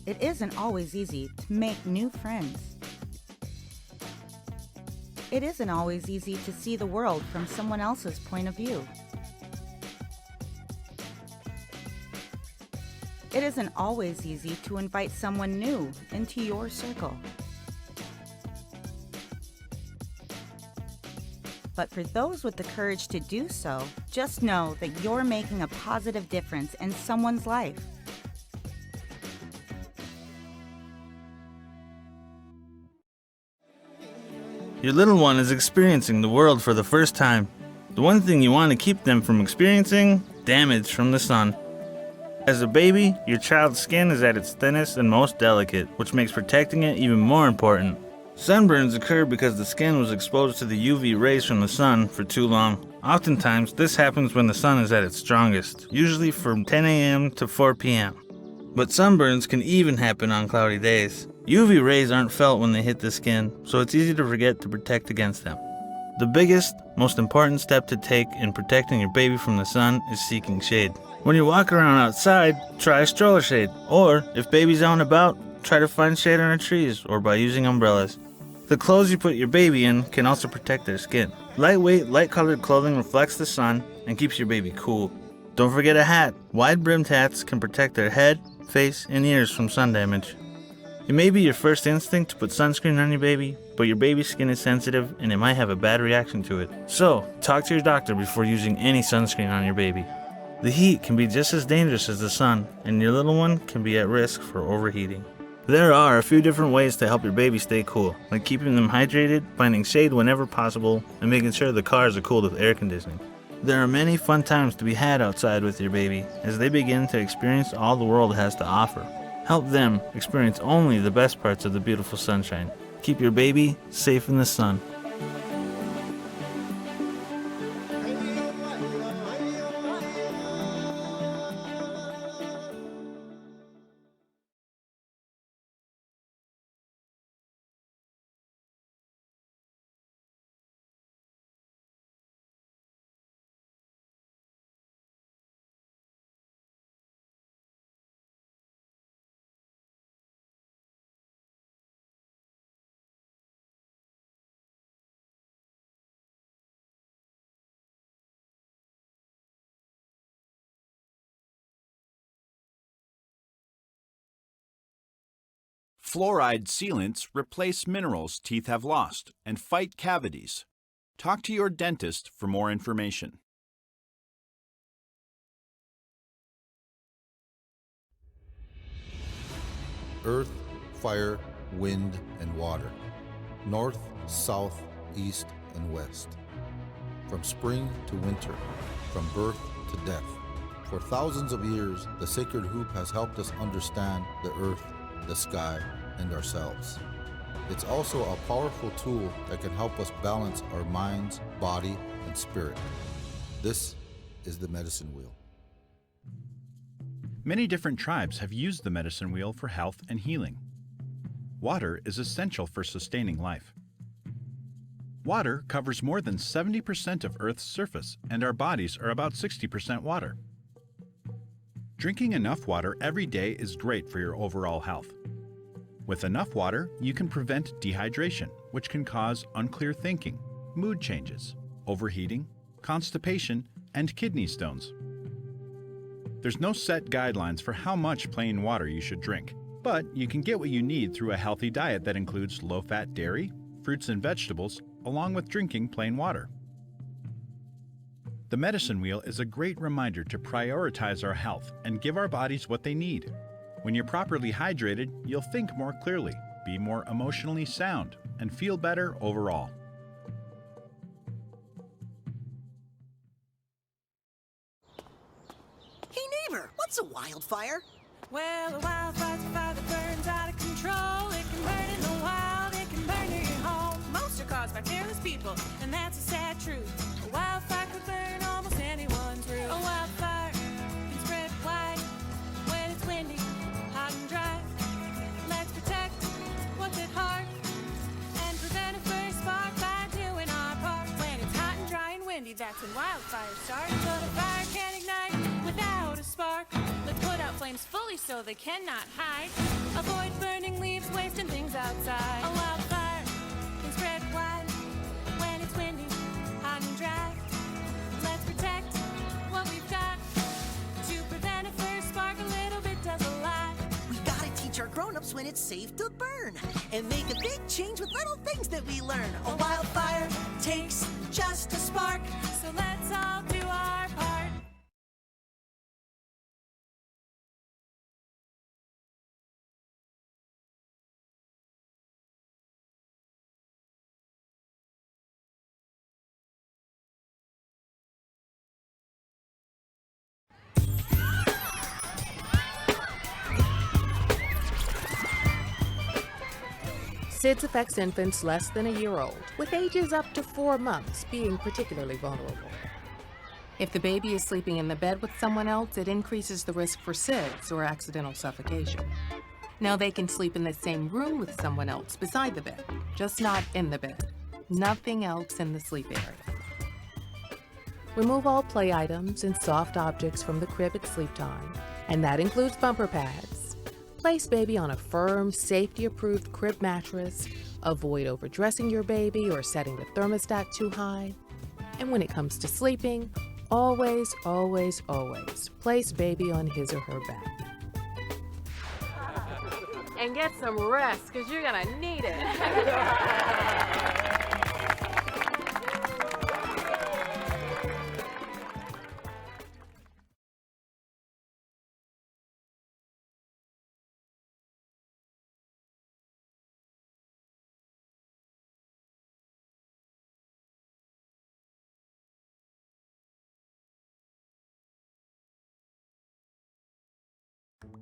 it isn't always easy to make new friends. It isn't always easy to see the world from someone else's point of view. It isn't always easy to invite someone new into your circle. But for those with the courage to do so, just know that you're making a positive difference in someone's life. Your little one is experiencing the world for the first time. The one thing you want to keep them from experiencing: damage from the sun. As a baby, your child's skin is at its thinnest and most delicate, which makes protecting it even more important. Sunburns occur because the skin was exposed to the UV rays from the sun for too long. Oftentimes, this happens when the sun is at its strongest, usually from 10 a.m. to 4 p.m. But sunburns can even happen on cloudy days. UV rays aren't felt when they hit the skin, so it's easy to forget to protect against them. The biggest, most important step to take in protecting your baby from the sun is seeking shade. When you walk around outside, try a stroller shade, or if baby's out and about, try to find shade under trees or by using umbrellas. The clothes you put your baby in can also protect their skin. Lightweight, light-colored clothing reflects the sun and keeps your baby cool. Don't forget a hat. Wide-brimmed hats can protect their head, face, and ears from sun damage. It may be your first instinct to put sunscreen on your baby, but your baby's skin is sensitive and it might have a bad reaction to it. So, talk to your doctor before using any sunscreen on your baby. The heat can be just as dangerous as the sun, and your little one can be at risk for overheating. There are a few different ways to help your baby stay cool, like keeping them hydrated, finding shade whenever possible, and making sure the cars are cooled with air conditioning. There are many fun times to be had outside with your baby as they begin to experience all the world has to offer. Help them experience only the best parts of the beautiful sunshine. Keep your baby safe in the sun. Fluoride sealants replace minerals teeth have lost and fight cavities. Talk to your dentist for more information. Earth, fire, wind, and water. North, south, east, and west. From spring to winter, from birth to death. For thousands of years, the sacred hoop has helped us understand the earth, the sky, and ourselves. It's also a powerful tool that can help us balance our minds, body, and spirit. This is the medicine wheel. Many different tribes have used the medicine wheel for health and healing. Water is essential for sustaining life. Water covers more than 70% of Earth's surface, and our bodies are about 60% water. Drinking enough water every day is great for your overall health. With enough water, you can prevent dehydration, which can cause unclear thinking, mood changes, overheating, constipation, and kidney stones. There's no set guidelines for how much plain water you should drink, but you can get what you need through a healthy diet that includes low-fat dairy, fruits and vegetables, along with drinking plain water. The medicine wheel is a great reminder to prioritize our health and give our bodies what they need. When you're properly hydrated, you'll think more clearly, be more emotionally sound, and feel better overall. Hey neighbor, what's a wildfire? Well, a wildfire's a fire that burns out of control. It can burn in the wild, it can burn near your home. Most are caused by careless people, and that's a sad truth. A wildfire could burn almost anyone's roof. A wildfire can spread wide when it's windy, hot and dry. Let's protect what's at heart and prevent a first spark by doing our part. When it's hot and dry and windy, that's when wildfires start. But a fire can't ignite without a spark. Let's put out flames frames fully so they cannot hide. Avoid burning leaves, wasting things outside. A wildfire can spread wide when it's windy, hot and dry. Let's protect what we've got to prevent a first spark. A little bit does a lot. We gotta teach our grown-ups when it's safe to burn and make a big change with little things that we learn. A wildfire takes just a spark. So let's all do our part. SIDS affects infants less than a year old, with ages up to 4 months being particularly vulnerable. If the baby is sleeping in the bed with someone else, it increases the risk for SIDS or accidental suffocation. Now they can sleep in the same room with someone else beside the bed, just not in the bed. Nothing else in the sleep area. Remove all play items and soft objects from the crib at sleep time, and that includes bumper pads. Place baby on a firm, safety-approved crib mattress. Avoid overdressing your baby or setting the thermostat too high. And when it comes to sleeping, always, always, always place baby on his or her back. And get some rest, because you're gonna need it.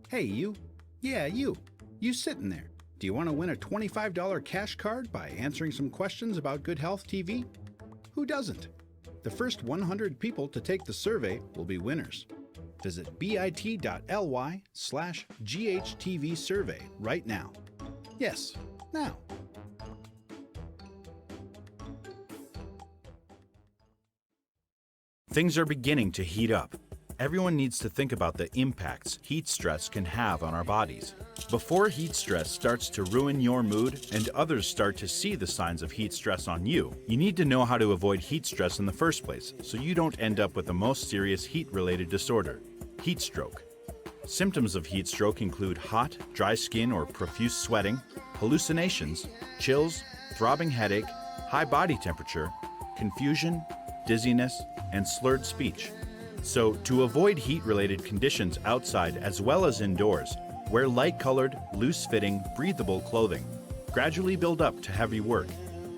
Hey, you. Yeah, you. You sitting there. Do you want to win a $25 cash card by answering some questions about Good Health TV? Who doesn't? The first 100 people to take the survey will be winners. Visit bit.ly/GHTV survey right now. Yes, now. Things are beginning to heat up. Everyone needs to think about the impacts heat stress can have on our bodies. Before heat stress starts to ruin your mood and others start to see the signs of heat stress on you, you need to know how to avoid heat stress in the first place so you don't end up with the most serious heat-related disorder, heat stroke. Symptoms of heat stroke include hot, dry skin or profuse sweating, hallucinations, chills, throbbing headache, high body temperature, confusion, dizziness, and slurred speech. So, to avoid heat-related conditions outside as well as indoors, wear light-colored, loose-fitting, breathable clothing. Gradually build up to heavy work.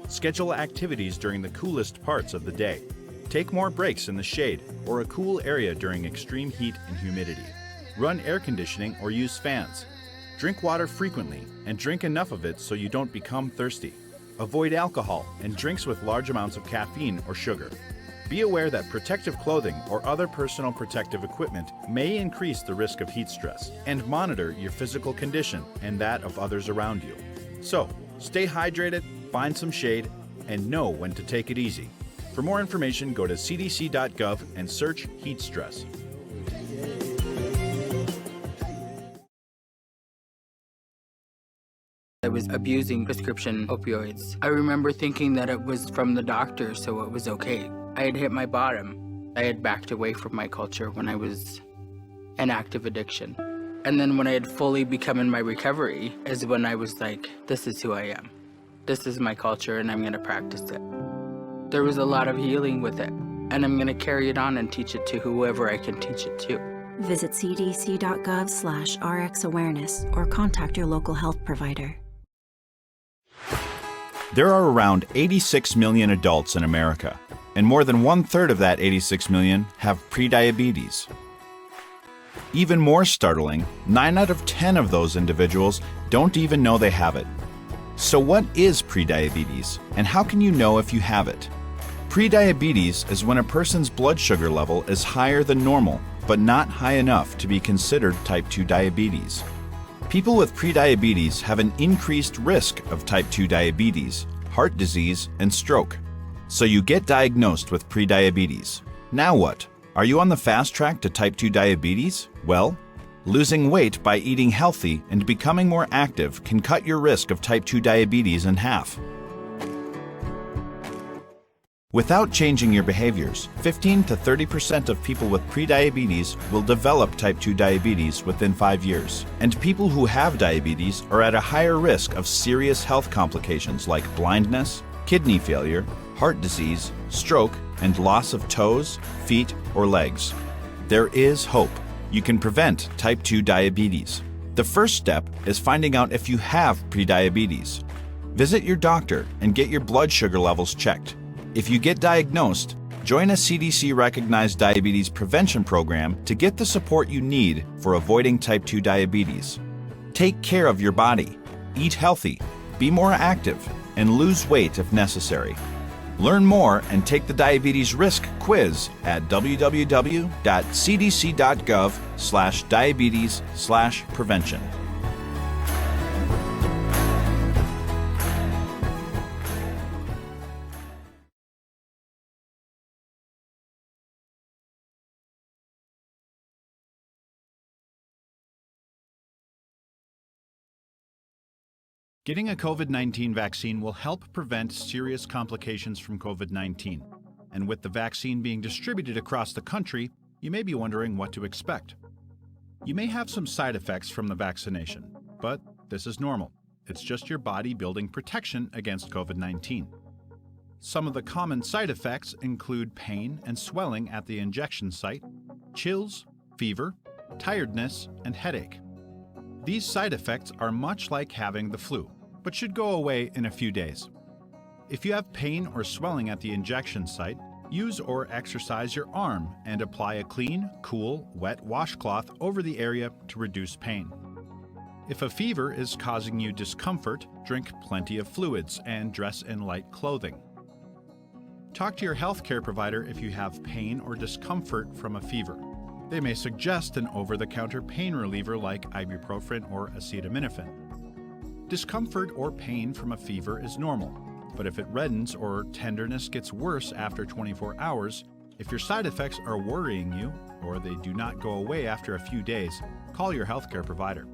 Schedule activities during the coolest parts of the day. Take more breaks in the shade or a cool area during extreme heat and humidity. Run air conditioning or use fans. Drink water frequently and drink enough of it so you don't become thirsty. Avoid alcohol and drinks with large amounts of caffeine or sugar. Be aware that protective clothing or other personal protective equipment may increase the risk of heat stress, and monitor your physical condition and that of others around you. So, stay hydrated, find some shade, and know when to take it easy. For more information, go to cdc.gov and search heat stress. I was abusing prescription opioids. I remember thinking that it was from the doctor, so it was okay. I had hit my bottom. I had backed away from my culture when I was in active addiction. And then when I had fully become in my recovery is when I was like, this is who I am. This is my culture and I'm gonna practice it. There was a lot of healing with it, and I'm gonna carry it on and teach it to whoever I can teach it to. Visit cdc.gov/RxAwareness or contact your local health provider. There are around 86 million adults in America, and more than 1/3 of that 86 million have prediabetes. Even more startling, 9 out of 10 of those individuals don't even know they have it. So what is prediabetes, and how can you know if you have it? Prediabetes is when a person's blood sugar level is higher than normal, but not high enough to be considered type 2 diabetes. People with prediabetes have an increased risk of type 2 diabetes, heart disease, and stroke. So you get diagnosed with prediabetes. Now what? Are you on the fast track to type 2 diabetes? Well, Losing weight by eating healthy and becoming more active can cut your risk of type 2 diabetes in half. Without changing your behaviors, 15 to 30% of people with prediabetes will develop type 2 diabetes within 5 years. And people who have diabetes are at a higher risk of serious health complications like blindness, kidney failure, heart disease, stroke, and loss of toes, feet, or legs. There is hope. You can prevent type 2 diabetes. The first step is finding out if you have prediabetes. Visit your doctor and get your blood sugar levels checked. If you get diagnosed, join a CDC-recognized diabetes prevention program to get the support you need for avoiding type 2 diabetes. Take care of your body, eat healthy, be more active, and lose weight if necessary. Learn more and take the diabetes risk quiz at www.cdc.gov/diabetes/prevention. Getting a COVID-19 vaccine will help prevent serious complications from COVID-19. And with the vaccine being distributed across the country, you may be wondering what to expect. You may have some side effects from the vaccination, but this is normal. It's just your body building protection against COVID-19. Some of the common side effects include pain and swelling at the injection site, chills, fever, tiredness, and headache. These side effects are much like having the flu, but should go away in a few days. If you have pain or swelling at the injection site, use or exercise your arm and apply a clean, cool, wet washcloth over the area to reduce pain. If a fever is causing you discomfort, drink plenty of fluids and dress in light clothing. Talk to your healthcare provider if you have pain or discomfort from a fever. They may suggest an over-the-counter pain reliever like ibuprofen or acetaminophen. Discomfort or pain from a fever is normal, but if it reddens or tenderness gets worse after 24 hours, if your side effects are worrying you or they do not go away after a few days, call your healthcare provider.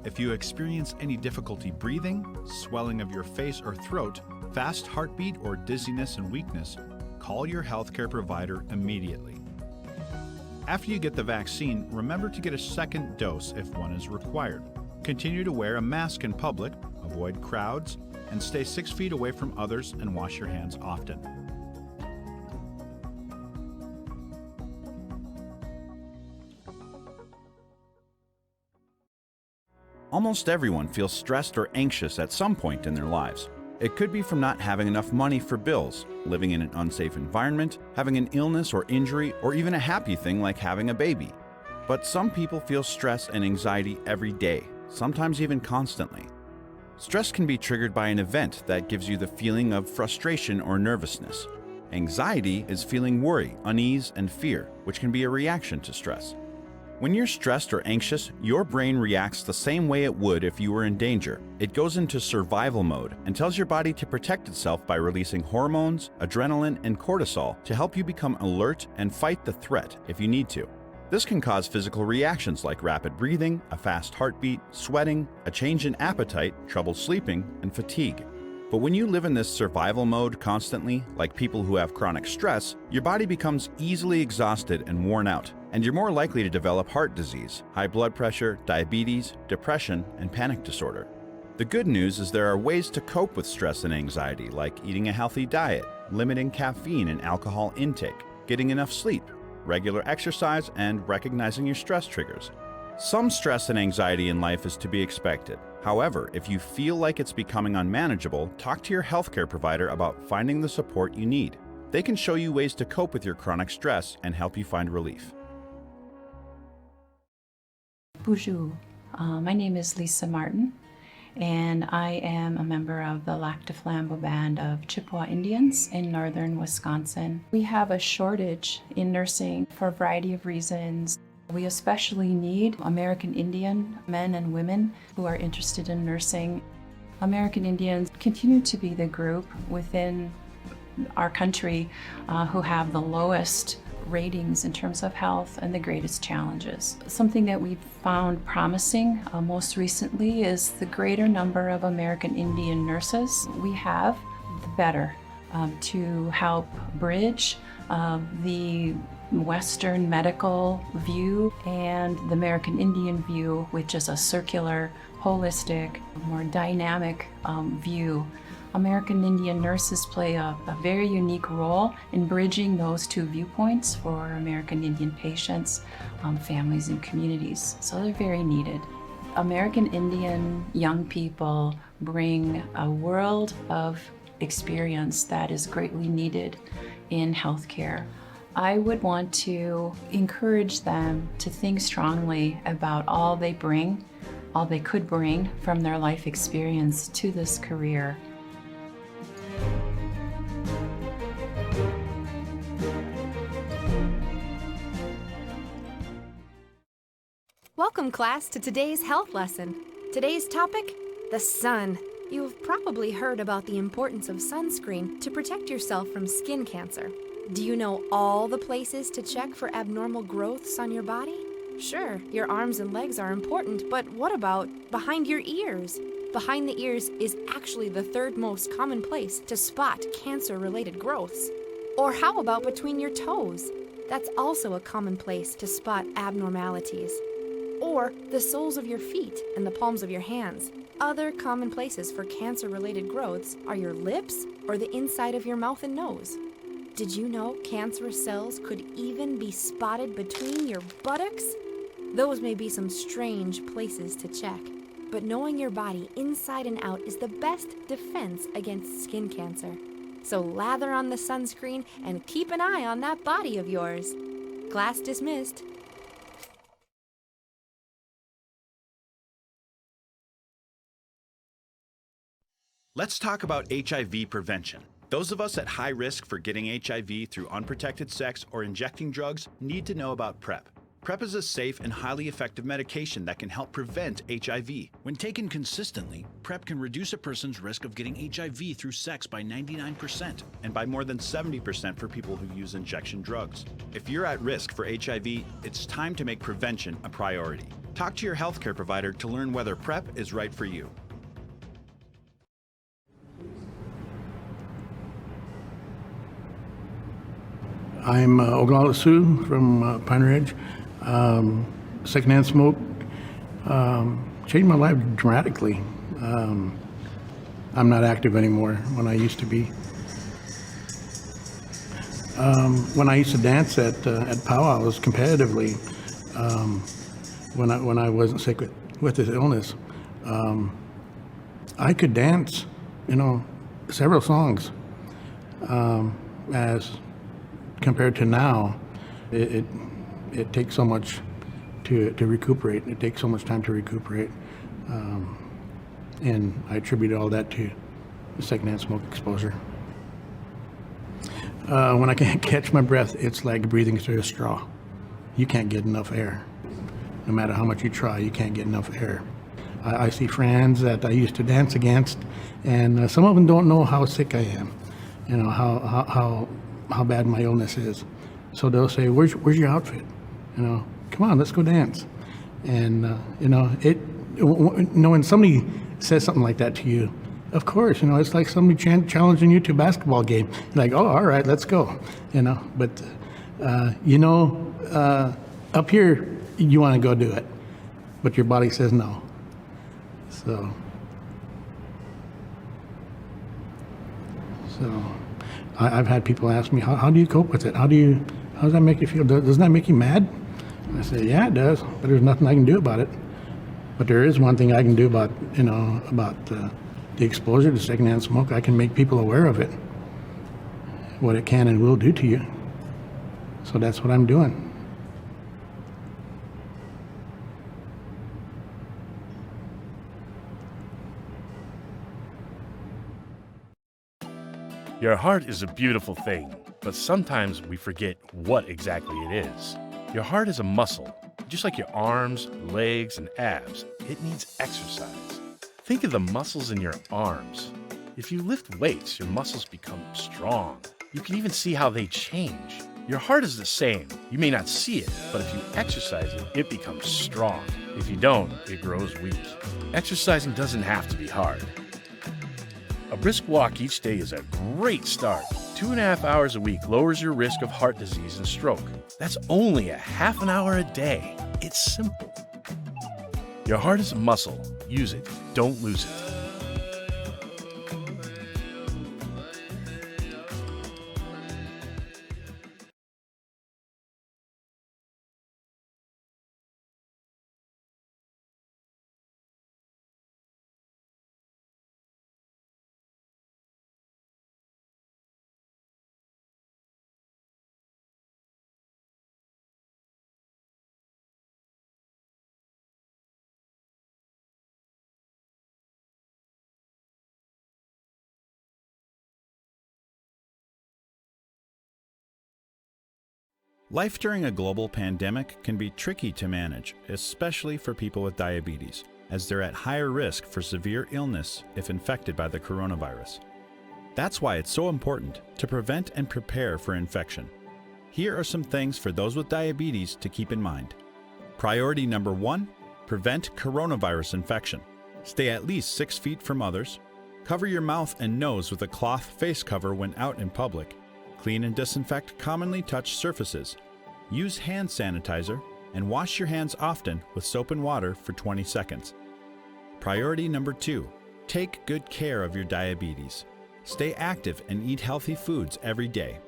If you experience any difficulty breathing, swelling of your face or throat, fast heartbeat, or dizziness and weakness, call your healthcare provider immediately. After you get the vaccine, remember to get a second dose if one is required. Continue to wear a mask in public, avoid crowds, and stay 6 feet away from others and wash your hands often. Almost everyone feels stressed or anxious at some point in their lives. It could be from not having enough money for bills, living in an unsafe environment, having an illness or injury, or even a happy thing like having a baby. But some people feel stress and anxiety every day, sometimes even constantly. Stress can be triggered by an event that gives you the feeling of frustration or nervousness. Anxiety is feeling worry, unease, and fear, which can be a reaction to stress. When you're stressed or anxious, your brain reacts the same way it would if you were in danger. It goes into survival mode and tells your body to protect itself by releasing hormones, adrenaline, and cortisol to help you become alert and fight the threat if you need to. This can cause physical reactions like rapid breathing, a fast heartbeat, sweating, a change in appetite, trouble sleeping, and fatigue. But when you live in this survival mode constantly, like people who have chronic stress, your body becomes easily exhausted and worn out, and you're more likely to develop heart disease, high blood pressure, diabetes, depression, and panic disorder. The good news is there are ways to cope with stress and anxiety, like eating a healthy diet, limiting caffeine and alcohol intake, getting enough sleep, regular exercise, and recognizing your stress triggers. Some stress and anxiety in life is to be expected. However, if you feel like it's becoming unmanageable, talk to your healthcare provider about finding the support you need. They can show you ways to cope with your chronic stress and help you find relief. Bonjour. My name is Lisa Martin, and I am a member of the Lac de Flambeau Band of Chippewa Indians in northern Wisconsin. We have a shortage in nursing for a variety of reasons. We especially need American Indian men and women who are interested in nursing. American Indians continue to be the group within our country who have the lowest ratings in terms of health and the greatest challenges. Something that we've found promising most recently is the greater number of American Indian nurses we have, the better, to help bridge the Western medical view and the American Indian view, which is a circular, holistic, more dynamic view. American Indian nurses play a very unique role in bridging those two viewpoints for American Indian patients, families, and communities. So they're very needed. American Indian young people bring a world of experience that is greatly needed in healthcare. I would want to encourage them to think strongly about all they bring, all they could bring from their life experience to this career. Welcome, class, to today's health lesson. Today's topic, the sun. You've probably heard about the importance of sunscreen to protect yourself from skin cancer. Do you know all the places to check for abnormal growths on your body? Sure, your arms and legs are important, but what about behind your ears? Behind the ears is actually the third most common place to spot cancer-related growths. Or how about between your toes? That's also a common place to spot abnormalities. Or the soles of your feet and the palms of your hands. Other common places for cancer-related growths are your lips or the inside of your mouth and nose. Did you know cancerous cells could even be spotted between your buttocks? Those may be some strange places to check, but knowing your body inside and out is the best defense against skin cancer. So lather on the sunscreen and keep an eye on that body of yours. Class dismissed. Let's talk about HIV prevention. Those of us at high risk for getting HIV through unprotected sex or injecting drugs need to know about PrEP. PrEP is a safe and highly effective medication that can help prevent HIV. When taken consistently, PrEP can reduce a person's risk of getting HIV through sex by 99%. And by more than 70% for people who use injection drugs. If you're at risk for HIV, it's time to make prevention a priority. Talk to your healthcare provider to learn whether PrEP is right for you. I'm Oglala Sioux from Pine Ridge. Secondhand smoke changed my life dramatically. I'm not active anymore when I used to be. When I used to dance at powwows competitively, when I wasn't sick with this illness, I could dance, several songs. As compared to now, it takes so much to recuperate. It takes so much time to recuperate, and I attribute all that to the secondhand smoke exposure. When I can't catch my breath, it's like breathing through a straw. You can't get enough air. No matter how much you try, you can't get enough air. I see friends that I used to dance against, and some of them don't know how sick I am, how bad my illness is. So they'll say, where's your outfit? Come on, let's go dance. And when somebody says something like that to you, of course, it's like somebody challenging you to a basketball game. You're like, oh, all right, let's go. But up here, you want to go do it, but your body says no. So I've had people ask me, how do you cope with it? How does that make you feel? Doesn't that make you mad? And I say, yeah, it does, but there's nothing I can do about it. But there is one thing I can do about the exposure to secondhand smoke. I can make people aware of it, what it can and will do to you. So that's what I'm doing. Your heart is a beautiful thing, but sometimes we forget what exactly it is. Your heart is a muscle. Just like your arms, legs, and abs, it needs exercise. Think of the muscles in your arms. If you lift weights, your muscles become strong. You can even see how they change. Your heart is the same. You may not see it, but if you exercise it, it becomes strong. If you don't, it grows weak. Exercising doesn't have to be hard. A brisk walk each day is a great start. 2.5 hours a week lowers your risk of heart disease and stroke. That's only a half an hour a day. It's simple. Your heart is a muscle. Use it. Don't lose it. Life during a global pandemic can be tricky to manage, especially for people with diabetes, as they're at higher risk for severe illness if infected by the coronavirus. That's why it's so important to prevent and prepare for infection. Here are some things for those with diabetes to keep in mind. Priority number 1, prevent coronavirus infection. Stay at least 6 feet from others. Cover your mouth and nose with a cloth face cover when out in public. Clean and disinfect commonly touched surfaces. Use hand sanitizer and wash your hands often with soap and water for 20 seconds. Priority number 2, take good care of your diabetes. Stay active and eat healthy foods every day.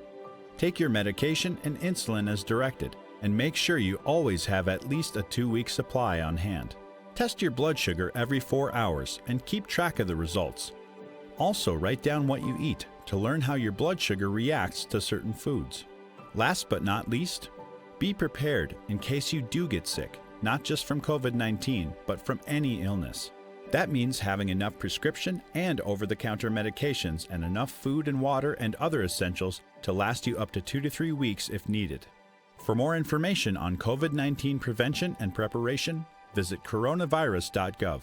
Take your medication and insulin as directed, and make sure you always have at least a 2-week supply on hand. Test your blood sugar every 4 hours and keep track of the results. Also, write down what you eat to learn how your blood sugar reacts to certain foods. Last but not least, be prepared in case you do get sick, not just from COVID-19, but from any illness. That means having enough prescription and over-the-counter medications and enough food and water and other essentials to last you up to 2 to 3 weeks if needed. For more information on COVID-19 prevention and preparation, visit coronavirus.gov.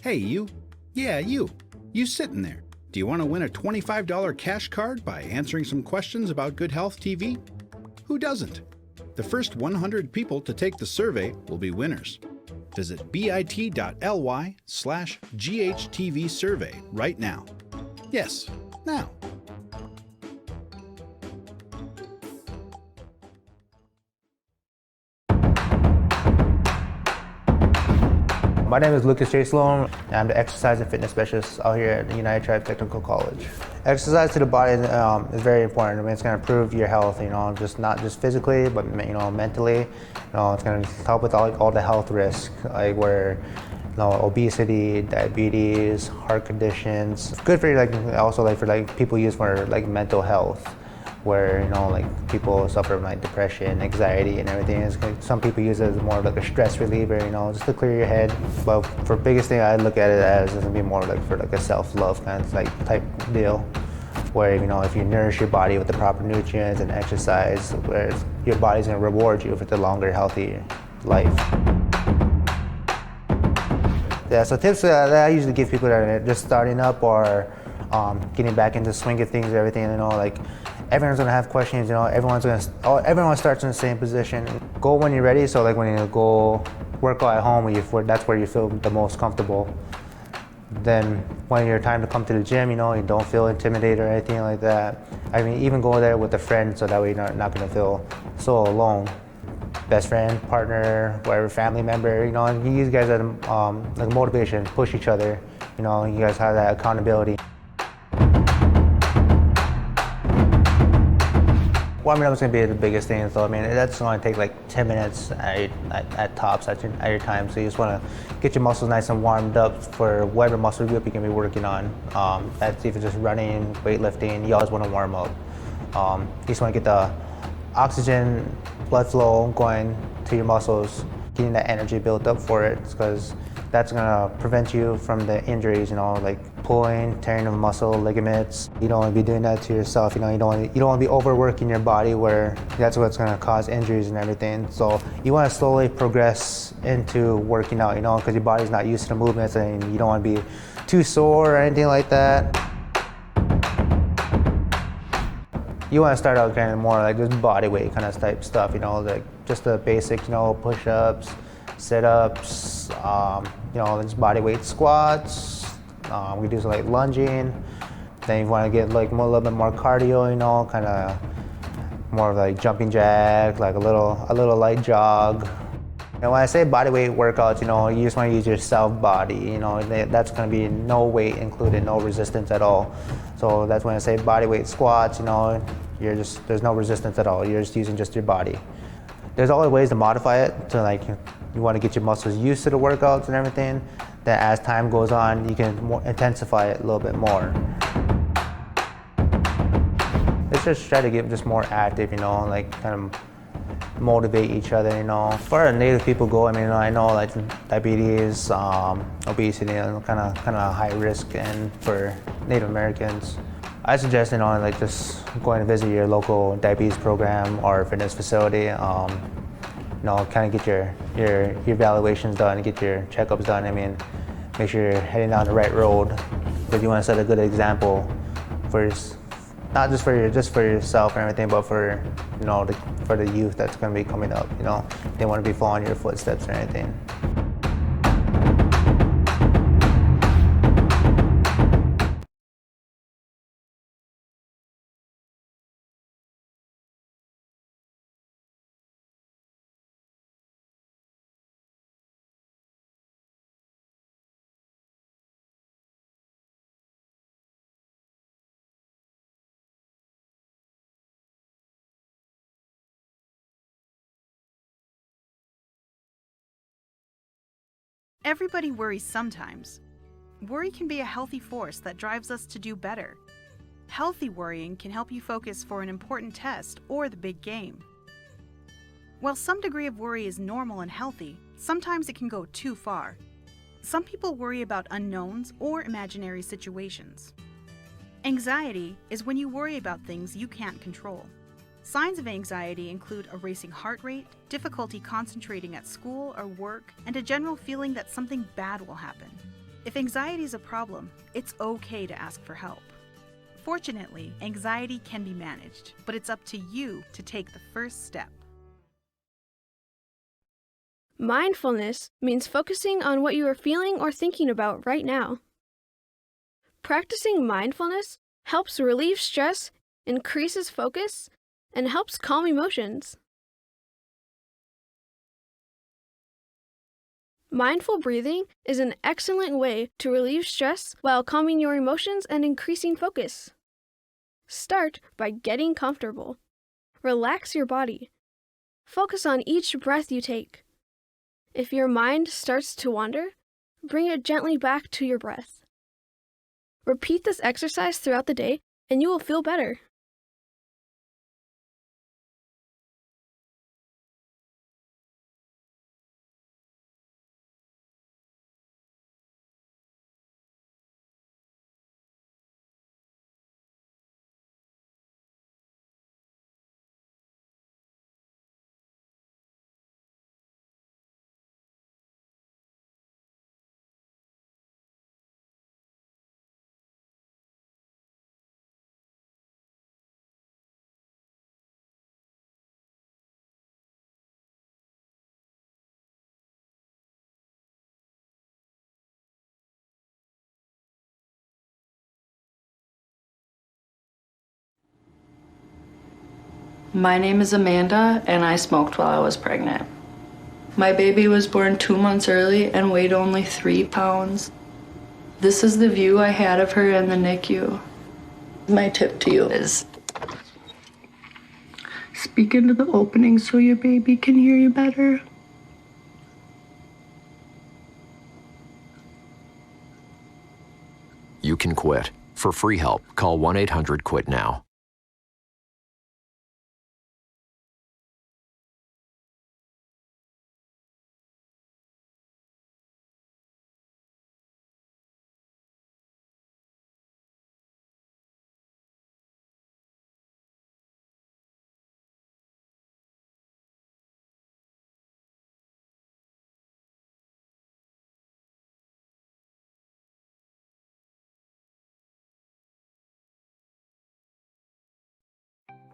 Hey, you. Yeah, you. You sitting there. Do you want to win a $25 cash card by answering some questions about Good Health TV? Who doesn't? The first 100 people to take the survey will be winners. Visit bit.ly/GHTV survey right now. Yes, now. My name is Lucas J. Sloan. I'm the exercise and fitness specialist out here at the United Tribe Technical College. Exercise to the body is very important. I mean, it's going to improve your health, just not just physically, but mentally. It's going to help with all the health risks, like where obesity, diabetes, heart conditions. It's good for for people use for mental health, where people suffer from people anxiety and everything. Some people use it as more of a stress reliever, just to clear your head. But for biggest thing, I look at it as it's gonna be more for a self-love kind of type deal, where if you nourish your body with the proper nutrients and exercise, where your body's gonna reward you for the longer, healthy life. Yeah, so tips that I usually give people that are just starting up or getting back into the swing of things, everything, everyone's gonna have questions, everyone starts in the same position. Go when you're ready, so when you go work out at home, that's where you feel the most comfortable. Then when you're time to come to the gym, you don't feel intimidated or anything like that. I mean, even go there with a friend, so that way you're not gonna feel so alone. Best friend, partner, whatever, family member, you guys are motivation, push each other, you guys have that accountability. Warming up is going to be the biggest thing, so that's going to take 10 minutes at tops at your time. So you just want to get your muscles nice and warmed up for whatever muscle group you can be working on. That's even just running, weightlifting, you always want to warm up. You just want to get the oxygen, blood flow going to your muscles, getting that energy built up for it, because that's going to prevent you from the injuries, pulling, tearing of muscle, ligaments. You don't want to be doing that to yourself. You don't want to be overworking your body where that's what's going to cause injuries and everything. So you want to slowly progress into working out, because your body's not used to the movements and you don't want to be too sore or anything like that. You want to start out kind of more like just body weight kind of type stuff, like just the basic, push-ups, sit-ups, just body weight squats. We do some like lunging. Then you want to get like a little bit more cardio, kind of more of like jumping jack, like a little light jog. And when I say body weight workouts, you just want to use your self body. That's going to be no weight included, no resistance at all. So that's when I say body weight squats. There's no resistance at all. You're just using just your body. There's always ways to modify it to like you want to get your muscles used to the workouts and everything. That as time goes on, you can intensify it a little bit more. Let's just try to get just more active, like kind of motivate each other, As far as Native people go, I know like diabetes, obesity, kind of high risk and for Native Americans. I suggest, like just going to visit your local diabetes program or fitness facility. Kind of get your evaluations done, get your checkups done. Make sure you're heading down the right road, because you want to set a good example for not just for yourself and everything, but for for the youth that's going to be coming up. They want to be following your footsteps or anything. Everybody worries sometimes. Worry can be a healthy force that drives us to do better. Healthy worrying can help you focus for an important test or the big game. While some degree of worry is normal and healthy, sometimes it can go too far. Some people worry about unknowns or imaginary situations. Anxiety is when you worry about things you can't control. Signs of anxiety include a racing heart rate, difficulty concentrating at school or work, and a general feeling that something bad will happen. If anxiety is a problem, it's okay to ask for help. Fortunately, anxiety can be managed, but it's up to you to take the first step. Mindfulness means focusing on what you are feeling or thinking about right now. Practicing mindfulness helps relieve stress, increases focus, and helps calm emotions. Mindful breathing is an excellent way to relieve stress while calming your emotions and increasing focus. Start by getting comfortable. Relax your body. Focus on each breath you take. If your mind starts to wander, bring it gently back to your breath. Repeat this exercise throughout the day and you will feel better. My name is Amanda, and I smoked while I was pregnant. My baby was born 2 months early and weighed only 3 pounds. This is the view I had of her in the NICU. My tip to you is speak into the opening so your baby can hear you better. You can quit. For free help, call 1-800-QUIT-NOW.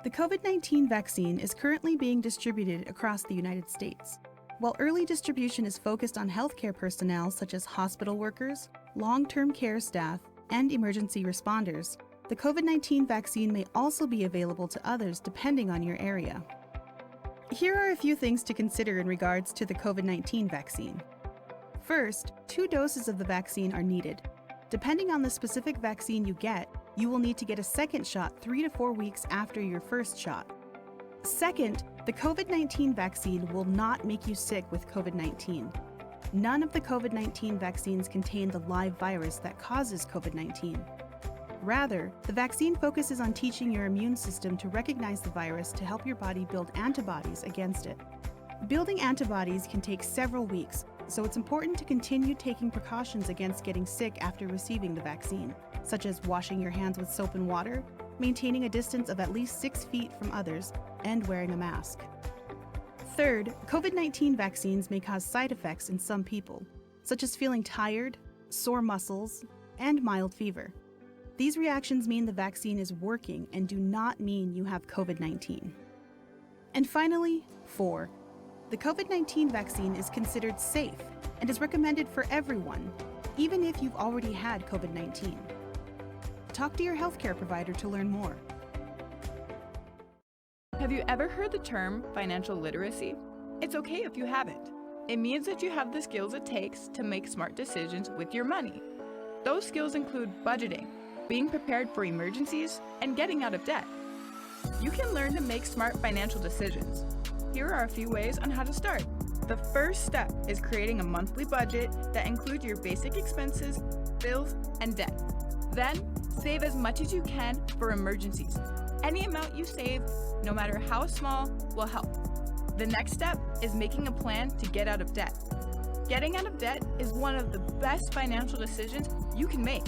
The COVID-19 vaccine is currently being distributed across the United States. While early distribution is focused on healthcare personnel such as hospital workers, long-term care staff, and emergency responders, the COVID-19 vaccine may also be available to others depending on your area. Here are a few things to consider in regards to the COVID-19 vaccine. First, 2 doses of the vaccine are needed. Depending on the specific vaccine you get, you will need to get a second shot 3 to 4 weeks after your first shot. Second, the COVID-19 vaccine will not make you sick with COVID-19. None of the COVID-19 vaccines contain the live virus that causes COVID-19. Rather, the vaccine focuses on teaching your immune system to recognize the virus to help your body build antibodies against it. Building antibodies can take several weeks, so it's important to continue taking precautions against getting sick after receiving the vaccine, such as washing your hands with soap and water, maintaining a distance of at least 6 feet from others, and wearing a mask. Third, COVID-19 vaccines may cause side effects in some people, such as feeling tired, sore muscles, and mild fever. These reactions mean the vaccine is working and do not mean you have COVID-19. And finally, 4. The COVID-19 vaccine is considered safe and is recommended for everyone, even if you've already had COVID-19. Talk to your healthcare provider to learn more. Have you ever heard the term financial literacy? It's okay if you haven't. It means that you have the skills it takes to make smart decisions with your money. Those skills include budgeting, being prepared for emergencies, and getting out of debt. You can learn to make smart financial decisions. Here are a few ways on how to start. The first step is creating a monthly budget that includes your basic expenses, bills, and debt. Then, save as much as you can for emergencies. Any amount you save, no matter how small, will help. The next step is making a plan to get out of debt. Getting out of debt is one of the best financial decisions you can make.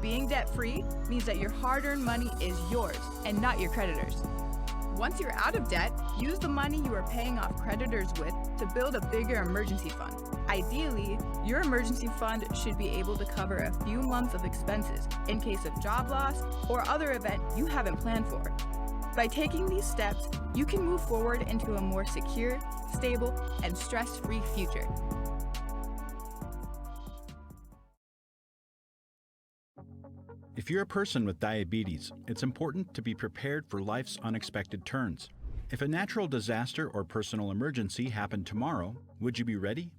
Being debt-free means that your hard-earned money is yours and not your creditors. Once you're out of debt, use the money you are paying off creditors with to build a bigger emergency fund. Ideally, your emergency fund should be able to cover a few months of expenses in case of job loss or other event you haven't planned for. By taking these steps, you can move forward into a more secure, stable, and stress-free future. If you're a person with diabetes, it's important to be prepared for life's unexpected turns. If a natural disaster or personal emergency happened tomorrow, would you be ready?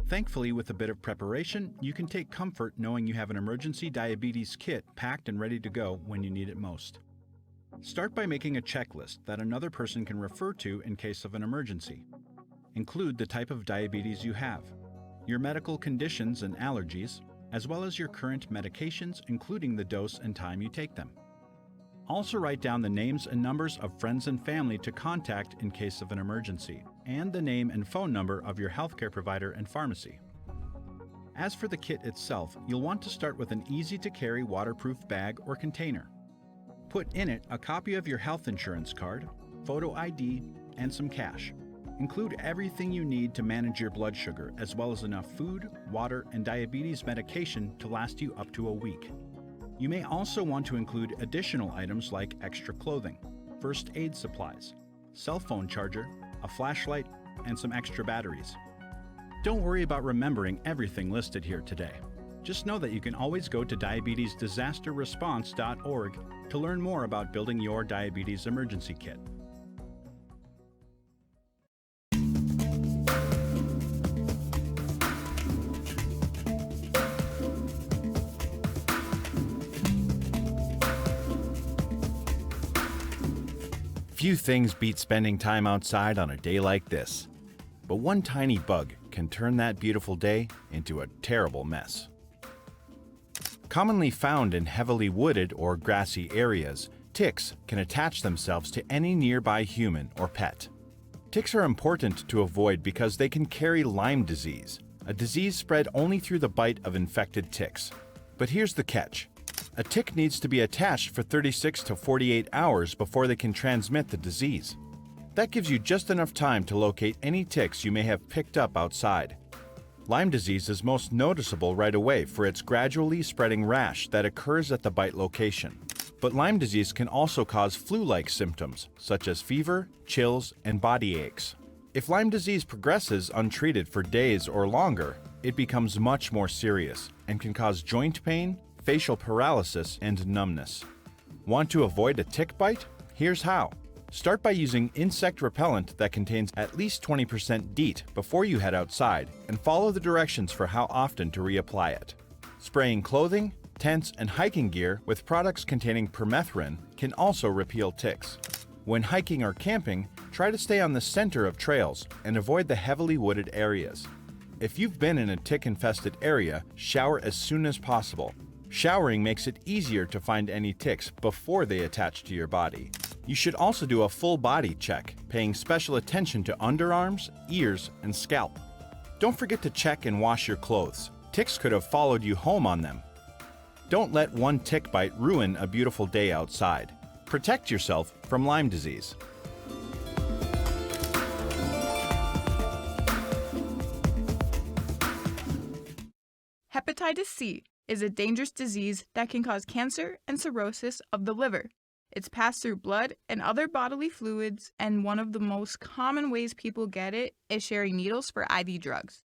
Thankfully, with a bit of preparation, you can take comfort knowing you have an emergency diabetes kit packed and ready to go when you need it most. Start by making a checklist that another person can refer to in case of an emergency. Include the type of diabetes you have, your medical conditions and allergies, as well as your current medications, including the dose and time you take them. Also write down the names and numbers of friends and family to contact in case of an emergency, and the name and phone number of your healthcare provider and pharmacy. As for the kit itself, you'll want to start with an easy-to-carry waterproof bag or container. Put in it a copy of your health insurance card, photo ID, and some cash. Include everything you need to manage your blood sugar, as well as enough food, water, and diabetes medication to last you up to a week. You may also want to include additional items like extra clothing, first aid supplies, cell phone charger, a flashlight, and some extra batteries. Don't worry about remembering everything listed here today. Just know that you can always go to diabetesdisasterresponse.org to learn more about building your diabetes emergency kit. Few things beat spending time outside on a day like this, but one tiny bug can turn that beautiful day into a terrible mess. Commonly found in heavily wooded or grassy areas, ticks can attach themselves to any nearby human or pet. Ticks are important to avoid because they can carry Lyme disease, a disease spread only through the bite of infected ticks. But here's the catch. A tick needs to be attached for 36 to 48 hours before they can transmit the disease. That gives you just enough time to locate any ticks you may have picked up outside. Lyme disease is most noticeable right away for its gradually spreading rash that occurs at the bite location. But Lyme disease can also cause flu-like symptoms, such as fever, chills, and body aches. If Lyme disease progresses untreated for days or longer, it becomes much more serious and can cause joint pain, facial paralysis, and numbness. Want to avoid a tick bite? Here's how. Start by using insect repellent that contains at least 20% DEET before you head outside, and follow the directions for how often to reapply it. Spraying clothing, tents, and hiking gear with products containing permethrin can also repel ticks. When hiking or camping, try to stay on the center of trails and avoid the heavily wooded areas. If you've been in a tick-infested area, shower as soon as possible. Showering makes it easier to find any ticks before they attach to your body. You should also do a full body check, paying special attention to underarms, ears, and scalp. Don't forget to check and wash your clothes. Ticks could have followed you home on them. Don't let one tick bite ruin a beautiful day outside. Protect yourself from Lyme disease. Hepatitis C is a dangerous disease that can cause cancer and cirrhosis of the liver. It's passed through blood and other bodily fluids, and one of the most common ways people get it is sharing needles for IV drugs.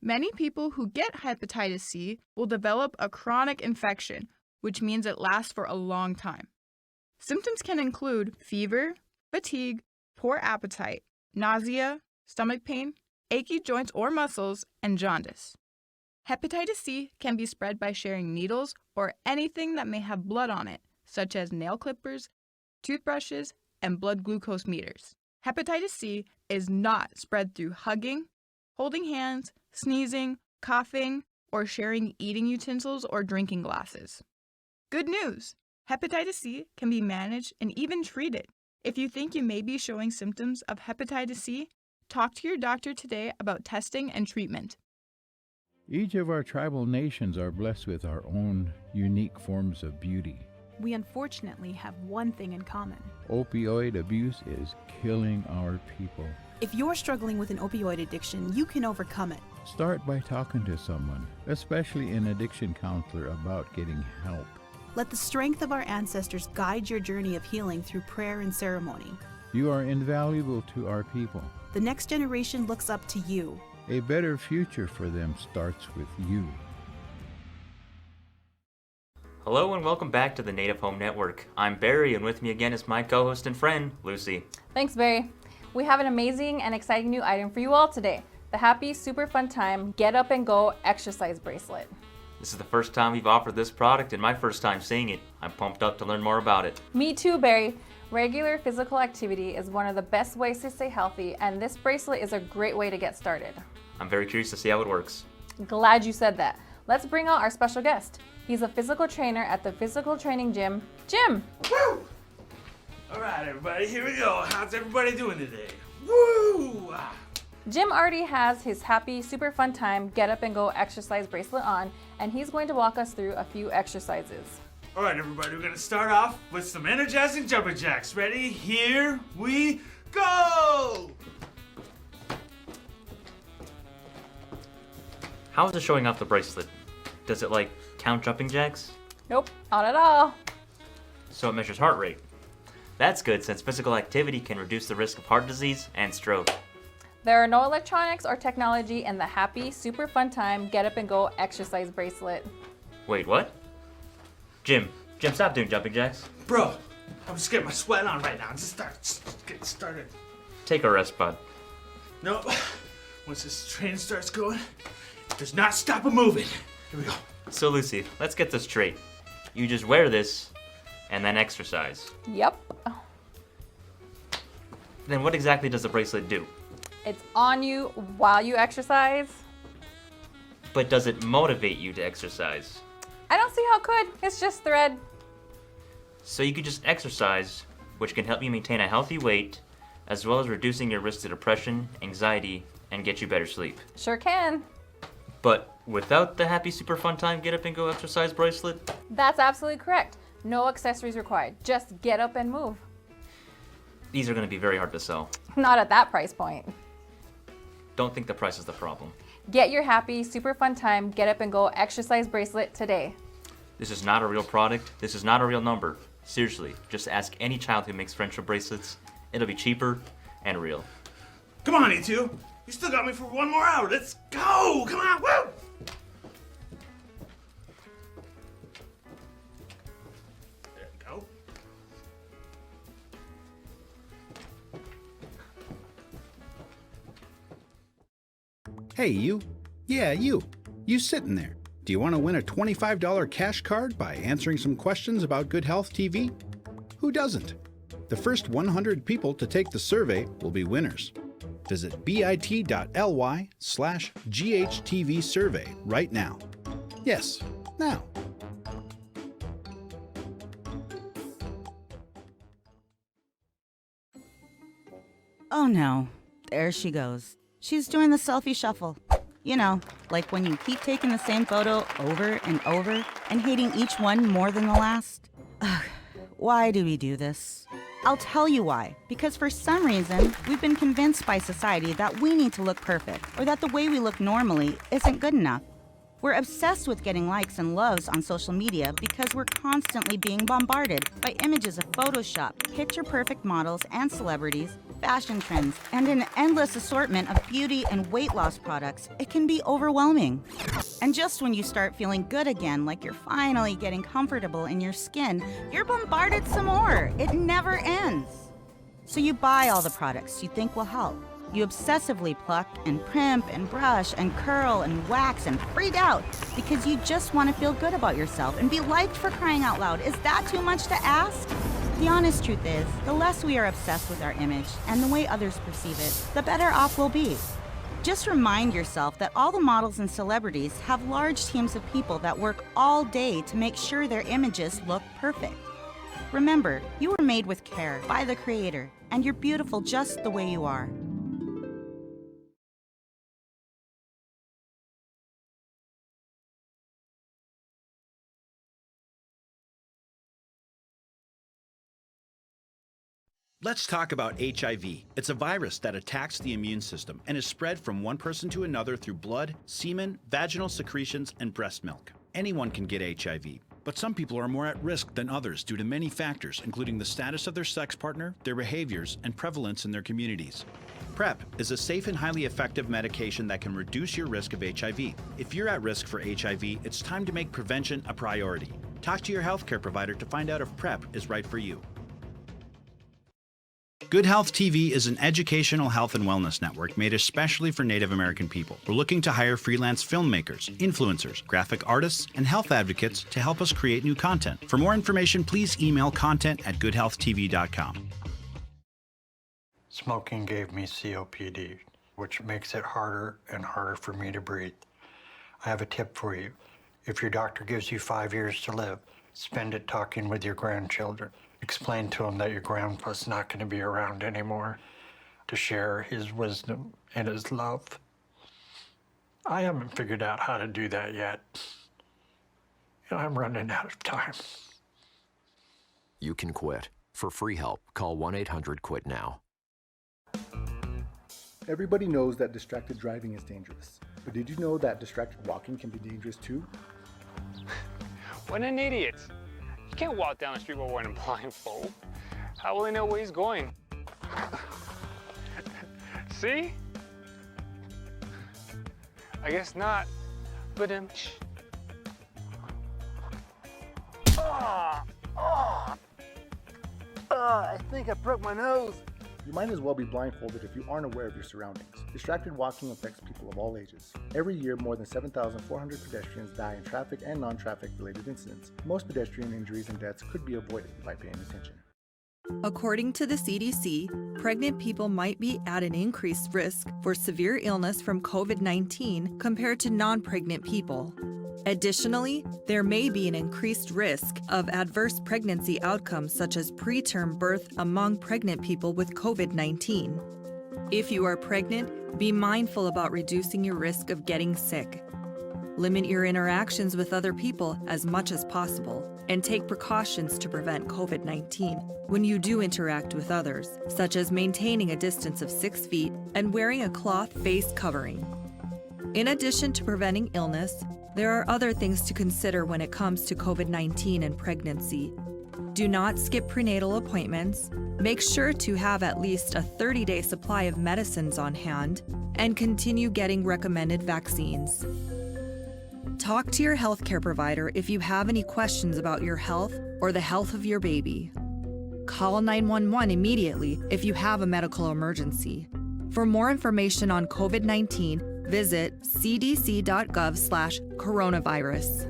Many people who get hepatitis C will develop a chronic infection, which means it lasts for a long time. Symptoms can include fever, fatigue, poor appetite, nausea, stomach pain, achy joints or muscles, and jaundice. Hepatitis C can be spread by sharing needles or anything that may have blood on it, such as nail clippers, toothbrushes, and blood glucose meters. Hepatitis C is not spread through hugging, holding hands, sneezing, coughing, or sharing eating utensils or drinking glasses. Good news! Hepatitis C can be managed and even treated. If you think you may be showing symptoms of hepatitis C, talk to your doctor today about testing and treatment. Each of our tribal nations are blessed with our own unique forms of beauty. We unfortunately have one thing in common. Opioid abuse is killing our people. If you're struggling with an opioid addiction, you can overcome it. Start by talking to someone, especially an addiction counselor, about getting help. Let the strength of our ancestors guide your journey of healing through prayer and ceremony. You are invaluable to our people. The next generation looks up to you. A better future for them starts with you. Hello and welcome back to the Native Home Network. I'm Barry, and with me again is my co-host and friend, Lucy. Thanks, Barry. We have an amazing and exciting new item for you all today. The Happy Super Fun Time Get Up and Go Exercise Bracelet. This is the first time we've offered this product and my first time seeing it. I'm pumped up to learn more about it. Me too, Barry. Regular physical activity is one of the best ways to stay healthy, and this bracelet is a great way to get started. I'm very curious to see how it works. Glad you said that. Let's bring out our special guest. He's a physical trainer at the physical training gym. Jim! Woo! All right, everybody, here we go. How's everybody doing today? Woo! Jim already has his Happy Super Fun Time Get Up and Go Exercise Bracelet on, and he's going to walk us through a few exercises. All right, everybody, we're gonna start off with some energizing jumping jacks. Ready? Here we go! How is it showing off the bracelet? Does it like count jumping jacks? Nope, not at all. So it measures heart rate. That's good since physical activity can reduce the risk of heart disease and stroke. There are no electronics or technology in the Happy Super Fun Time Get Up and Go Exercise Bracelet. Wait, what? Jim, stop doing jumping jacks. Bro, I'm just getting my sweat on right now. Just getting started. Take a rest, bud. Nope. Once this train starts going, it does not stop it moving. Here we go. So Lucy, let's get this straight. You just wear this and then exercise. Yep. Then what exactly does the bracelet do? It's on you while you exercise. But does it motivate you to exercise? I don't see how it could. It's just thread. So you could just exercise, which can help you maintain a healthy weight, as well as reducing your risk to depression, anxiety, and get you better sleep. Sure can. But without the Happy Super Fun Time Get Up and Go Exercise Bracelet? That's absolutely correct. No accessories required. Just get up and move. These are going to be very hard to sell. Not at that price point. Don't think the price is the problem. Get your Happy Super Fun Time Get Up and Go Exercise Bracelet today. This is not a real product. This is not a real number. Seriously, just ask any child who makes friendship bracelets. It'll be cheaper and real. Come on, you two. You still got me for one more hour. Let's go. Come on, woo! There you go. Hey, you. Yeah, you. You sitting there. Do you want to win a $25 cash card by answering some questions about Good Health TV? Who doesn't? The first 100 people to take the survey will be winners. Visit bit.ly/GHTV survey right now. Yes, now. Oh no, there she goes. She's doing the selfie shuffle. You know, like when you keep taking the same photo over and over and hating each one more than the last. Ugh, why do we do this? I'll tell you why. Because for some reason, we've been convinced by society that we need to look perfect, or that the way we look normally isn't good enough. We're obsessed with getting likes and loves on social media because we're constantly being bombarded by images of Photoshop, picture-perfect models and celebrities, fashion trends, and an endless assortment of beauty and weight loss products. It can be overwhelming. And just when you start feeling good again, like you're finally getting comfortable in your skin, you're bombarded some more. It never ends. So you buy all the products you think will help. You obsessively pluck and primp and brush and curl and wax and freak out because you just want to feel good about yourself and be liked, for crying out loud. Is that too much to ask? The honest truth is, the less we are obsessed with our image and the way others perceive it, the better off we'll be. Just remind yourself that all the models and celebrities have large teams of people that work all day to make sure their images look perfect. Remember, you were made with care by the Creator, and you're beautiful just the way you are. Let's talk about HIV. It's a virus that attacks the immune system and is spread from one person to another through blood, semen, vaginal secretions, and breast milk. Anyone can get HIV, but some people are more at risk than others due to many factors, including the status of their sex partner, their behaviors, and prevalence in their communities. PrEP is a safe and highly effective medication that can reduce your risk of HIV. If you're at risk for HIV, it's time to make prevention a priority. Talk to your healthcare provider to find out if PrEP is right for you. Good Health TV is an educational health and wellness network made especially for Native American people. We're looking to hire freelance filmmakers, influencers, graphic artists, and health advocates to help us create new content. For more information, please email content@goodhealthtv.com. Smoking gave me COPD, which makes it harder and harder for me to breathe. I have a tip for you. If your doctor gives you 5 years to live, spend it talking with your grandchildren. Explain to them that your grandpa's not going to be around anymore to share his wisdom and his love. I haven't figured out how to do that yet. And I'm running out of time. You can quit. For free help, call 1-800-QUIT-NOW. Everybody knows that distracted driving is dangerous. But did you know that distracted walking can be dangerous too? What an idiot. You can't walk down the street while wearing a blindfold. How will he know where he's going? See? I guess not. But I think I broke my nose. You might as well be blindfolded if you aren't aware of your surroundings. Distracted walking affects people of all ages. Every year, more than 7,400 pedestrians die in traffic and non-traffic related incidents. Most pedestrian injuries and deaths could be avoided by paying attention. According to the CDC, pregnant people might be at an increased risk for severe illness from COVID-19 compared to non-pregnant people. Additionally, there may be an increased risk of adverse pregnancy outcomes such as preterm birth among pregnant people with COVID-19. If you are pregnant, be mindful about reducing your risk of getting sick. Limit your interactions with other people as much as possible, and take precautions to prevent COVID-19 when you do interact with others, such as maintaining a distance of 6 feet and wearing a cloth face covering. In addition to preventing illness, there are other things to consider when it comes to COVID-19 and pregnancy. Do not skip prenatal appointments. Make sure to have at least a 30-day supply of medicines on hand and continue getting recommended vaccines. Talk to your healthcare provider if you have any questions about your health or the health of your baby. Call 911 immediately if you have a medical emergency. For more information on COVID-19, visit cdc.gov/coronavirus.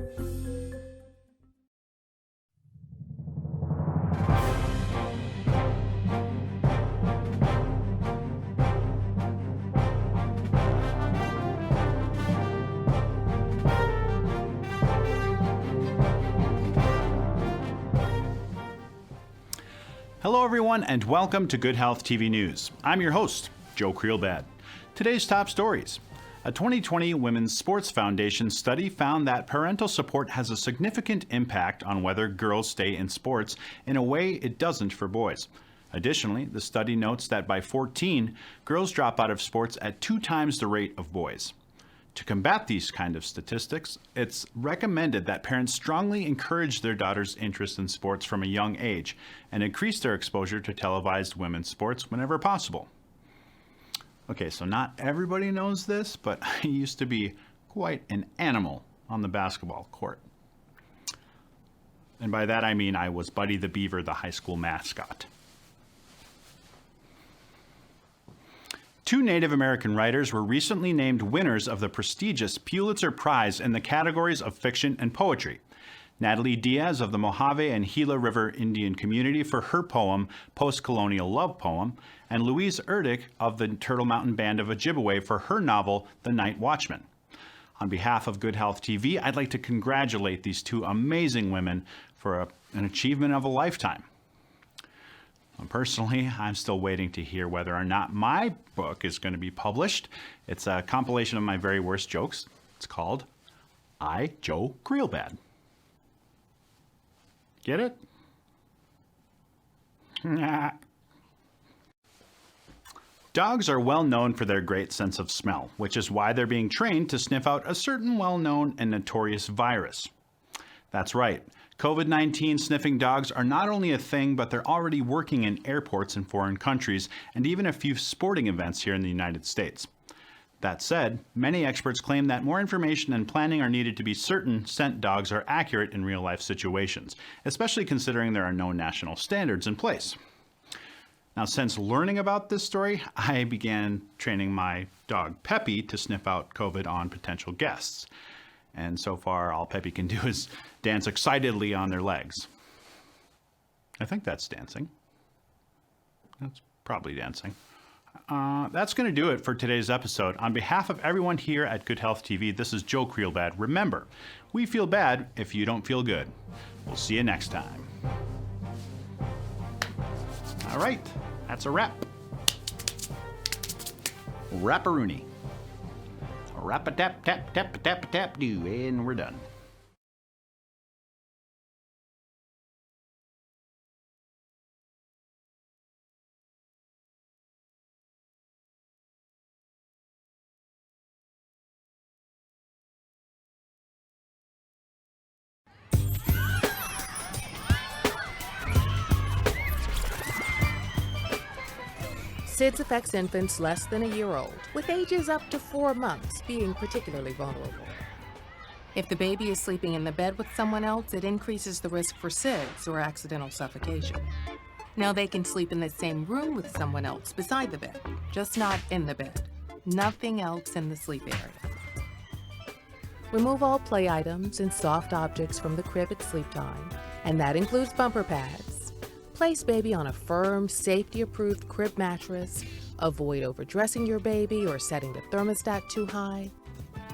Hello everyone and welcome to Good Health TV News. I'm your host, Joe Creelbad. Today's top stories. A 2020 Women's Sports Foundation study found that parental support has a significant impact on whether girls stay in sports in a way it doesn't for boys. Additionally, the study notes that by 14, girls drop out of sports at 2 times the rate of boys. To combat these kind of statistics, it's recommended that parents strongly encourage their daughters' interest in sports from a young age and increase their exposure to televised women's sports whenever possible. Okay, so not everybody knows this, but I used to be quite an animal on the basketball court. And by that I mean I was Buddy the Beaver, the high school mascot. 2 Native American writers were recently named winners of the prestigious Pulitzer Prize in the categories of fiction and poetry. Natalie Diaz of the Mojave and Gila River Indian Community for her poem, Post-Colonial Love Poem, and Louise Erdick of the Turtle Mountain Band of Ojibwe for her novel, The Night Watchman. On behalf of Good Health TV, I'd like to congratulate these 2 amazing women for an achievement of a lifetime. Personally, I'm still waiting to hear whether or not my book is going to be published. It's a compilation of my very worst jokes. It's called I, Joe Creelbad. Get it? Dogs are well known for their great sense of smell, which is why they're being trained to sniff out a certain well-known and notorious virus. That's right. COVID-19 sniffing dogs are not only a thing, but they're already working in airports in foreign countries and even a few sporting events here in the United States. That said, many experts claim that more information and planning are needed to be certain scent dogs are accurate in real-life situations, especially considering there are no national standards in place. Now, since learning about this story, I began training my dog Peppy to sniff out COVID on potential guests. And so far, all Peppy can do is dance excitedly on their legs. I think that's dancing. That's probably dancing. That's going to do it for today's episode. On behalf of everyone here at Good Health TV, this is Joe Creelbad. Remember, we feel bad if you don't feel good. We'll see you next time. All right, that's a wrap. Wrap-a-rooney. Rap-a-tap-tap-tap-a-tap-a-tap-do, and we're done. SIDS affects infants less than a year old, with ages up to 4 months being particularly vulnerable. If the baby is sleeping in the bed with someone else, it increases the risk for SIDS or accidental suffocation. Now they can sleep in the same room with someone else beside the bed, just not in the bed. Nothing else in the sleep area. Remove all play items and soft objects from the crib at sleep time, and that includes bumper pads. Place baby on a firm, safety-approved crib mattress. Avoid overdressing your baby or setting the thermostat too high.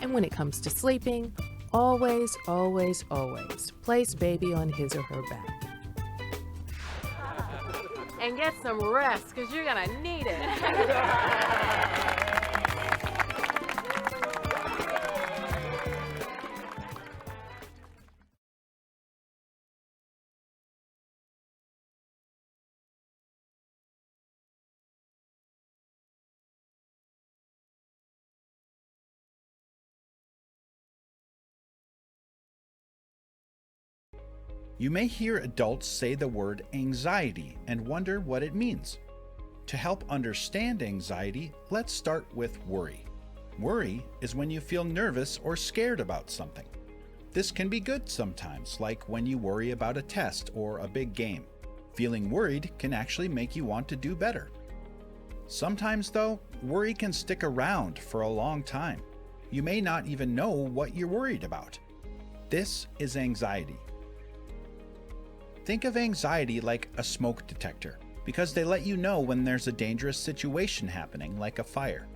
And when it comes to sleeping, always, always, always place baby on his or her back. And get some rest, because you're gonna need it. You may hear adults say the word anxiety and wonder what it means. To help understand anxiety, let's start with worry. Worry is when you feel nervous or scared about something. This can be good sometimes, like when you worry about a test or a big game. Feeling worried can actually make you want to do better. Sometimes, though, worry can stick around for a long time. You may not even know what you're worried about. This is anxiety. Think of anxiety like a smoke detector, because they let you know when there's a dangerous situation happening, like a fire.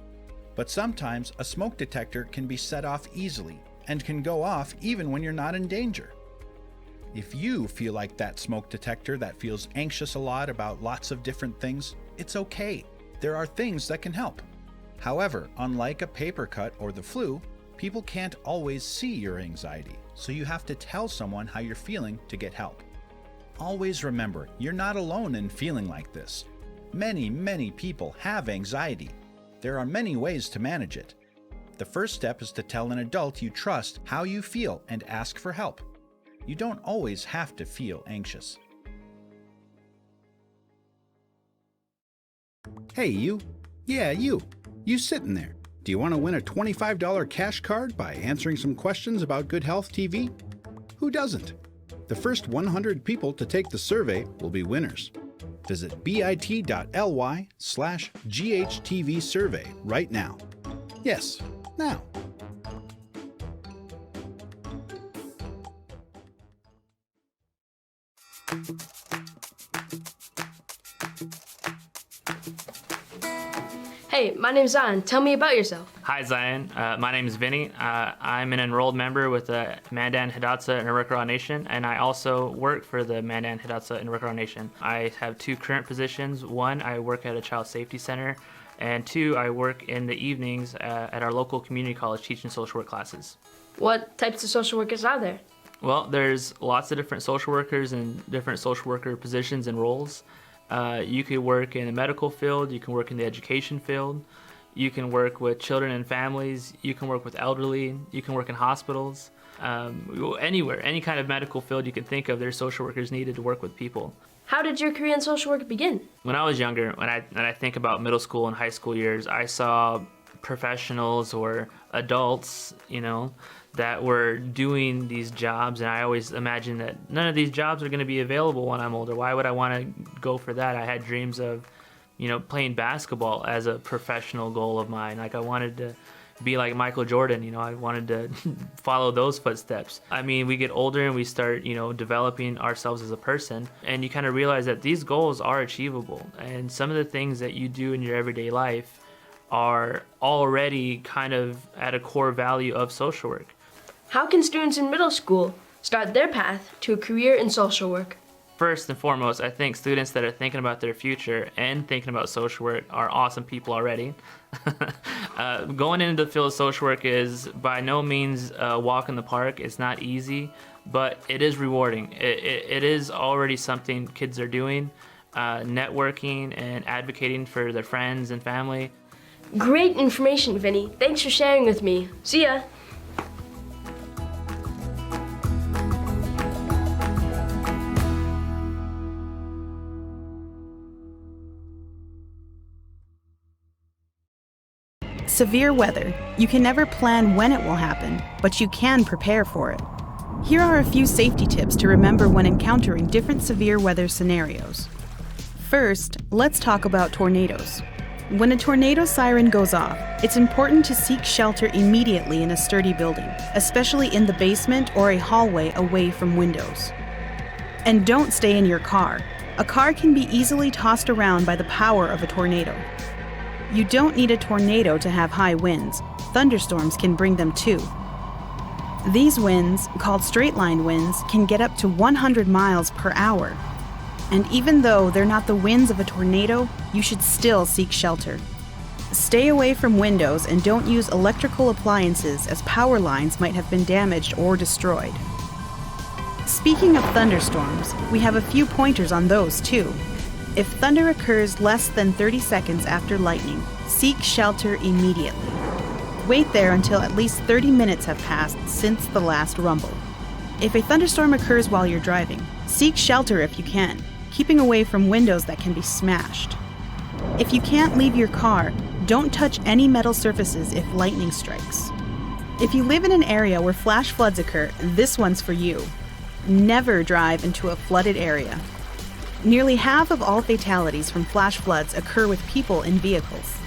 But sometimes a smoke detector can be set off easily and can go off even when you're not in danger. If you feel like that smoke detector that feels anxious a lot about lots of different things, it's okay. There are things that can help. However, unlike a paper cut or the flu, people can't always see your anxiety, so you have to tell someone how you're feeling to get help. Always remember, you're not alone in feeling like this. Many people have anxiety. There are many ways to manage it. The first step is to tell an adult you trust how you feel and ask for help. You don't always have to feel anxious. Hey, you. Yeah, you. You sitting there. Do you want to win a $25 cash card by answering some questions about GoodHealthTV? Who doesn't? The first 100 people to take the survey will be winners. Visit bit.ly/GHTV survey right now. Yes, now. Hey, my name's Zion. Tell me about yourself. Hi, Zion. My name is Vinny. I'm an enrolled member with the Mandan, Hidatsa, and Arikaraw Nation, and I also work for the Mandan, Hidatsa, and Arikaraw Nation. I have two current positions. One, I work at a child safety center, and two, I work in the evenings at our local community college teaching social work classes. What types of social workers are there? Well, there's lots of different social workers and different social worker positions and roles. You could work in the medical field, you can work in the education field, you can work with children and families, you can work with elderly, you can work in hospitals, anywhere, any kind of medical field you can think of, there's social workers needed to work with people. How did your career in social work begin? When I was younger, when I think about middle school and high school years, I saw professionals or adults, that were doing these jobs, and I always imagined that none of these jobs are going to be available when I'm older. Why would I want to go for that? I had dreams of, playing basketball as a professional goal of mine. Like I wanted to be like Michael Jordan, I wanted to follow those footsteps. I mean, we get older and we start, developing ourselves as a person, and you kind of realize that these goals are achievable, and some of the things that you do in your everyday life are already kind of at a core value of social work. How can students in middle school start their path to a career in social work? First and foremost, I think students that are thinking about their future and thinking about social work are awesome people already. Going into the field of social work is by no means a walk in the park. It's not easy, but it is rewarding. It is already something kids are doing, networking and advocating for their friends and family. Great information, Vinny. Thanks for sharing with me. See ya. Severe weather. You can never plan when it will happen, but you can prepare for it. Here are a few safety tips to remember when encountering different severe weather scenarios. First, let's talk about tornadoes. When a tornado siren goes off, it's important to seek shelter immediately in a sturdy building, especially in the basement or a hallway away from windows. And don't stay in your car. A car can be easily tossed around by the power of a tornado. You don't need a tornado to have high winds. Thunderstorms can bring them too. These winds, called straight-line winds, can get up to 100 miles per hour. And even though they're not the winds of a tornado, you should still seek shelter. Stay away from windows and don't use electrical appliances, as power lines might have been damaged or destroyed. Speaking of thunderstorms, we have a few pointers on those too. If thunder occurs less than 30 seconds after lightning, seek shelter immediately. Wait there until at least 30 minutes have passed since the last rumble. If a thunderstorm occurs while you're driving, seek shelter if you can, keeping away from windows that can be smashed. If you can't leave your car, don't touch any metal surfaces if lightning strikes. If you live in an area where flash floods occur, this one's for you. Never drive into a flooded area. Nearly half of all fatalities from flash floods occur with people in vehicles.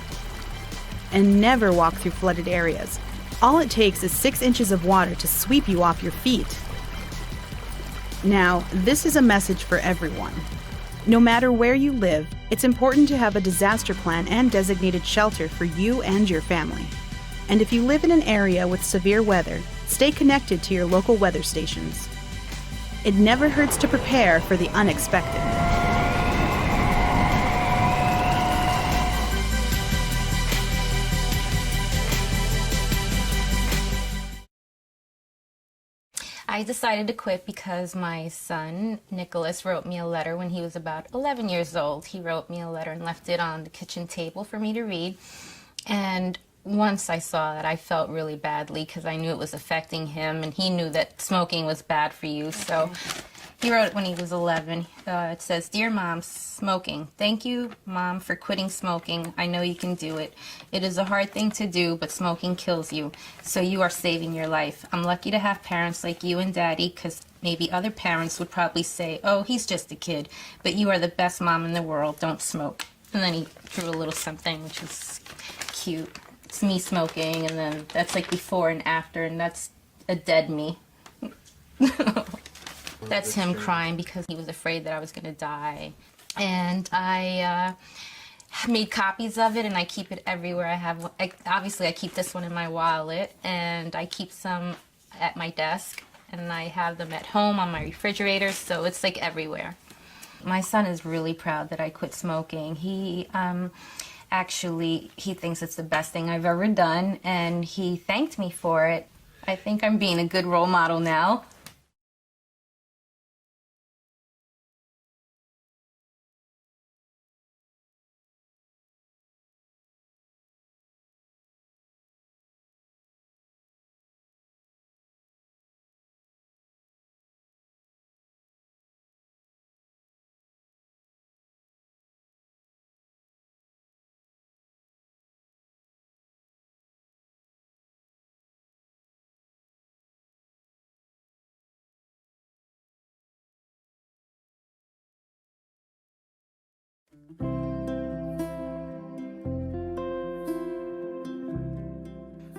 And never walk through flooded areas. All it takes is 6 inches of water to sweep you off your feet. Now, this is a message for everyone. No matter where you live, it's important to have a disaster plan and designated shelter for you and your family. And if you live in an area with severe weather, stay connected to your local weather stations. It never hurts to prepare for the unexpected. I decided to quit because my son, Nicholas, wrote me a letter when he was about 11 years old. He wrote me a letter and left it on the kitchen table for me to read. And once I saw that, I felt really badly because I knew it was affecting him, and he knew that smoking was bad for you. So he wrote it when he was 11. It says, "Dear Mom, smoking. Thank you, Mom, for quitting smoking. I know you can do it. It is a hard thing to do, but smoking kills you. So you are saving your life. I'm lucky to have parents like you and Daddy, because maybe other parents would probably say, oh, he's just a kid. But you are the best mom in the world. Don't smoke." And then he drew a little something, which was cute. It's me smoking, and then that's like before and after, and that's a dead me. That's him crying because he was afraid that I was going to die. And I made copies of it, and I keep it everywhere. Obviously, I keep this one in my wallet, and I keep some at my desk, and I have them at home on my refrigerator, so it's like everywhere. My son is really proud that I quit smoking. He thinks it's the best thing I've ever done, and he thanked me for it. I think I'm being a good role model now.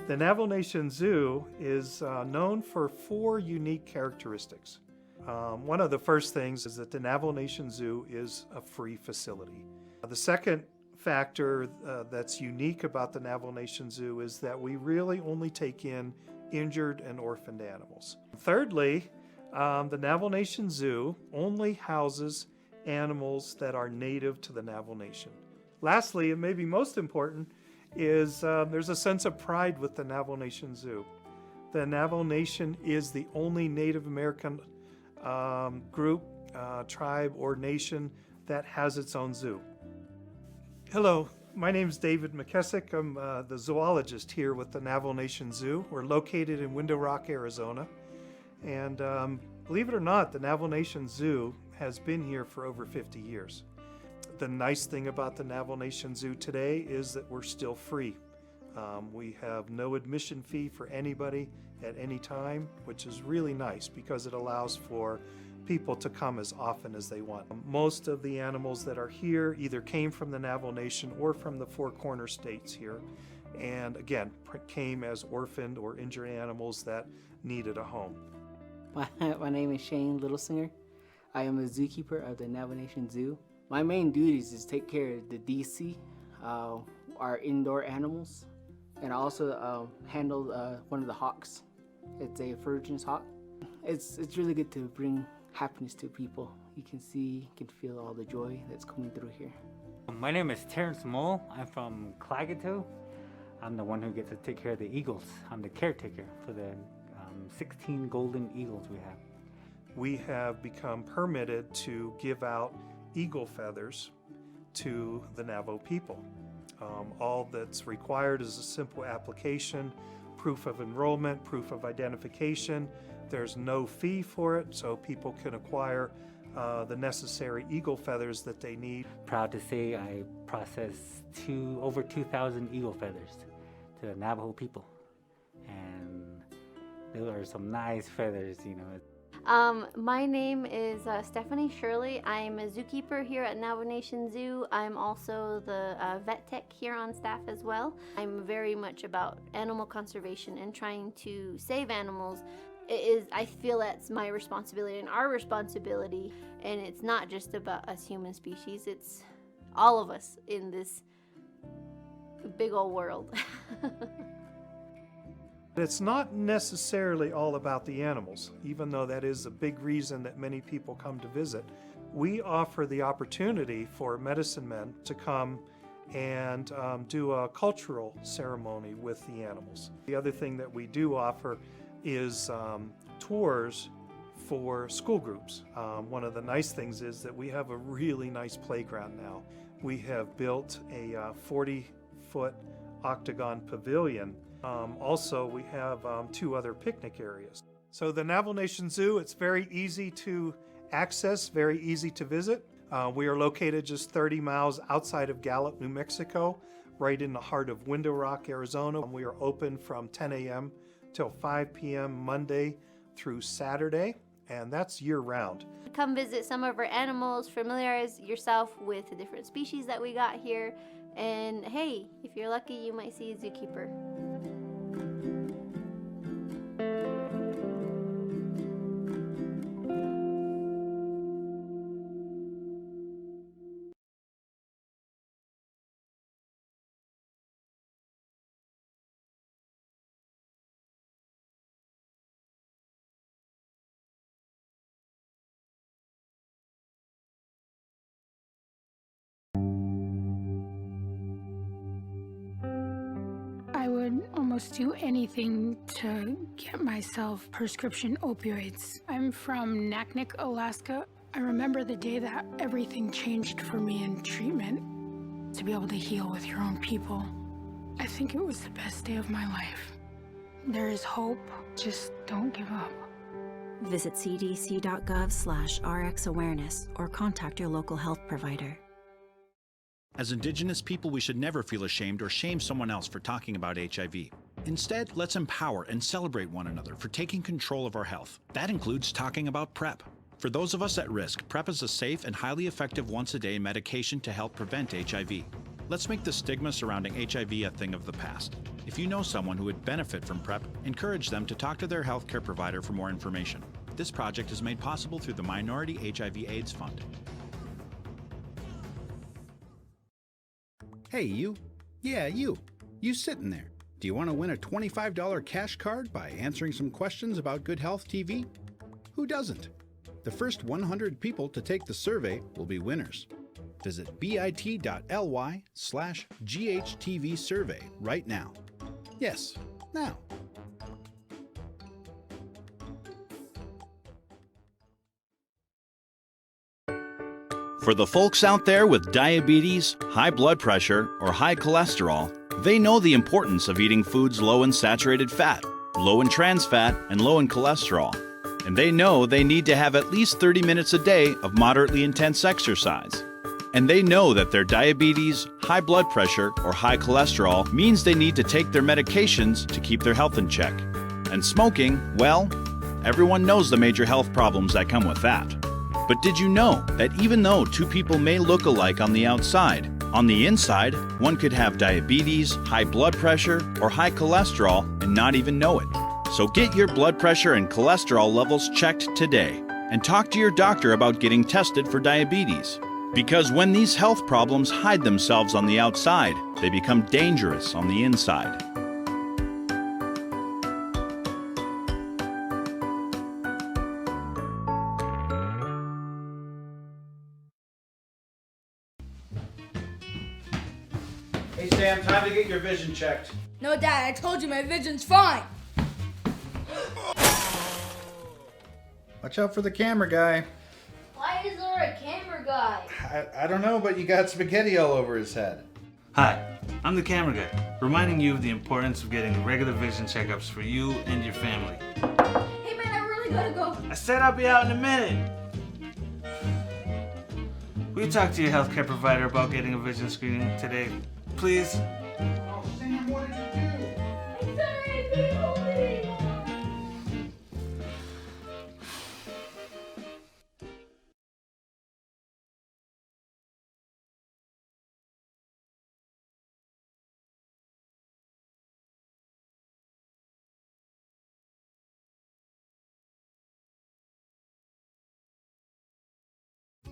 The Navajo Nation Zoo is known for 4 unique characteristics. One of the first things is that the Navajo Nation Zoo is a free facility. The second factor that's unique about the Navajo Nation Zoo is that we really only take in injured and orphaned animals. Thirdly, the Navajo Nation Zoo only houses animals that are native to the Navajo Nation. Lastly, and maybe most important, is there's a sense of pride with the Navajo Nation Zoo. The Navajo Nation is the only Native American group, tribe, or nation that has its own zoo. Hello, my name is David McKessick. I'm the zoologist here with the Navajo Nation Zoo. We're located in Window Rock, Arizona. And believe it or not, the Navajo Nation Zoo has been here for over 50 years. The nice thing about the Navajo Nation Zoo today is that we're still free. We have no admission fee for anybody at any time, which is really nice because it allows for people to come as often as they want. Most of the animals that are here either came from the Navajo Nation or from the 4 corner states here, and again, came as orphaned or injured animals that needed a home. My name is Shane Littlesinger. I am a zookeeper of the Navajo Nation Zoo. My main duties is take care of the DC, our indoor animals, and I also handle one of the hawks. It's a Virgin's hawk. It's really good to bring happiness to people. You can see, you can feel all the joy that's coming through here. My name is Terrence Mole. I'm from Clagato. I'm the one who gets to take care of the eagles. I'm the caretaker for the 16 golden eagles we have. We have become permitted to give out eagle feathers to the Navajo people. All that's required is a simple application, proof of enrollment, proof of identification. There's no fee for it, so people can acquire the necessary eagle feathers that they need. Proud to say I processed over 2,000 eagle feathers to the Navajo people. And those are some nice feathers, you know. My name is Stephanie Shirley. I'm a zookeeper here at Navajo Nation Zoo. I'm also the vet tech here on staff as well. I'm very much about animal conservation and trying to save animals. I feel that's my responsibility and our responsibility, and it's not just about us human species, it's all of us in this big old world. It's not necessarily all about the animals, even though that is a big reason that many people come to visit. We offer the opportunity for medicine men to come and do a cultural ceremony with the animals. The other thing that we do offer is tours for school groups. One of the nice things is that we have a really nice playground now. We have built a 40-foot octagon pavilion. Also, we have 2 other picnic areas. So the Navajo Nation Zoo, it's very easy to access, very easy to visit. We are located just 30 miles outside of Gallup, New Mexico, right in the heart of Window Rock, Arizona. We are open from 10 a.m. till 5 p.m. Monday through Saturday, and that's year-round. Come visit some of our animals, familiarize yourself with the different species that we got here, and hey, if you're lucky, you might see a zookeeper. I would almost do anything to get myself prescription opioids. I'm from Naknek, Alaska. I remember the day that everything changed for me in treatment. To be able to heal with your own people, I think it was the best day of my life. There is hope. Just don't give up. Visit cdc.gov/rxawareness or contact your local health provider. As Indigenous people, we should never feel ashamed or shame someone else for talking about HIV. Instead, let's empower and celebrate one another for taking control of our health. That includes talking about PrEP. For those of us at risk, PrEP is a safe and highly effective once-a-day medication to help prevent HIV. Let's make the stigma surrounding HIV a thing of the past. If you know someone who would benefit from PrEP, encourage them to talk to their healthcare provider for more information. This project is made possible through the Minority HIV/AIDS Fund. Hey, you. Yeah, you. You sitting there. Do you want to win a $25 cash card by answering some questions about GoodHealthTV? Who doesn't? The first 100 people to take the survey will be winners. Visit bit.ly/GHTV survey right now. Yes, now. For the folks out there with diabetes, high blood pressure, or high cholesterol, they know the importance of eating foods low in saturated fat, low in trans fat, and low in cholesterol. And they know they need to have at least 30 minutes a day of moderately intense exercise. And they know that their diabetes, high blood pressure, or high cholesterol means they need to take their medications to keep their health in check. And smoking, well, everyone knows the major health problems that come with that. But did you know that even though two people may look alike on the outside, on the inside, one could have diabetes, high blood pressure, or high cholesterol and not even know it? So get your blood pressure and cholesterol levels checked today and talk to your doctor about getting tested for diabetes. Because when these health problems hide themselves on the outside, they become dangerous on the inside. Hey Sam, time to get your vision checked. No, Dad, I told you my vision's fine. Watch out for the camera guy. Why is there a camera guy? I don't know, but you got spaghetti all over his head. Hi, I'm the camera guy, reminding you of the importance of getting regular vision checkups for you and your family. Hey man, I really really gotta go. I said I'll be out in a minute. Will you talk to your healthcare provider about getting a vision screening today, please?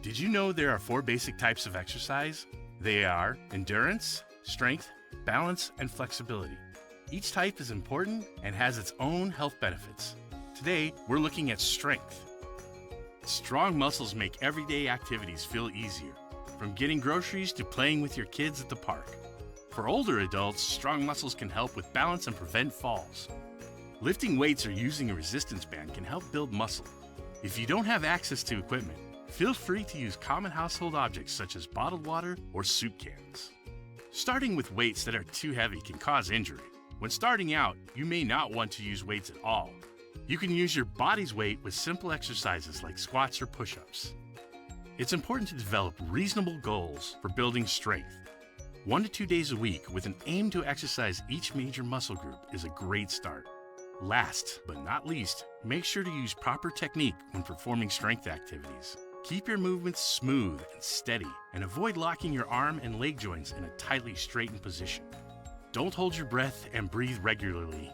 Did you know there are 4 basic types of exercise? They are endurance, strength, balance, and flexibility. Each type is important and has its own health benefits. Today, we're looking at strength. Strong muscles make everyday activities feel easier, from getting groceries to playing with your kids at the park. For older adults, strong muscles can help with balance and prevent falls. Lifting weights or using a resistance band can help build muscle. If you don't have access to equipment, feel free to use common household objects such as bottled water or soup cans. Starting with weights that are too heavy can cause injury. When starting out, you may not want to use weights at all. You can use your body's weight with simple exercises like squats or push-ups. It's important to develop reasonable goals for building strength. 1 to 2 days a week with an aim to exercise each major muscle group is a great start. Last but not least, make sure to use proper technique when performing strength activities. Keep your movements smooth and steady, and avoid locking your arm and leg joints in a tightly straightened position. Don't hold your breath and breathe regularly.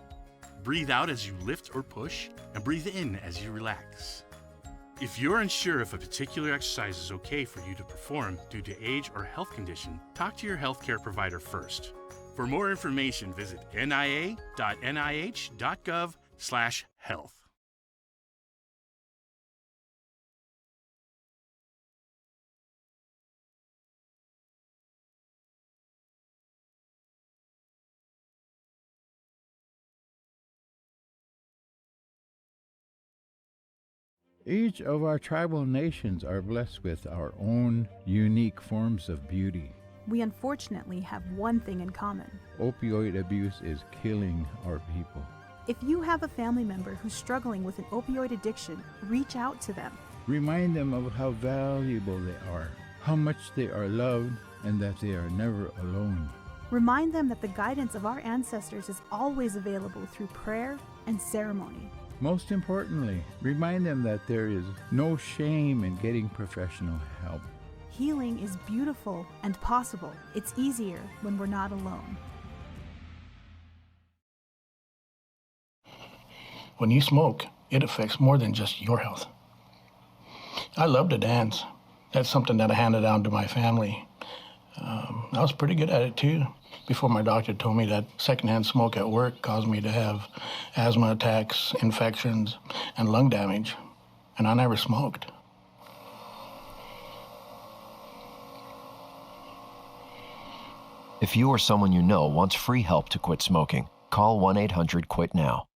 Breathe out as you lift or push, and breathe in as you relax. If you're unsure if a particular exercise is okay for you to perform due to age or health condition, talk to your healthcare provider first. For more information, visit nia.nih.gov/health. Each of our tribal nations are blessed with our own unique forms of beauty. We unfortunately have one thing in common. Opioid abuse is killing our people. If you have a family member who's struggling with an opioid addiction, reach out to them. Remind them of how valuable they are, how much they are loved, and that they are never alone. Remind them that the guidance of our ancestors is always available through prayer and ceremony. Most importantly, remind them that there is no shame in getting professional help. Healing is beautiful and possible. It's easier when we're not alone. When you smoke, it affects more than just your health. I love to dance. That's something that I handed down to my family. I was pretty good at it too, before my doctor told me that secondhand smoke at work caused me to have asthma attacks, infections, and lung damage, and I never smoked. If you or someone you know wants free help to quit smoking, call 1-800-QUIT-NOW.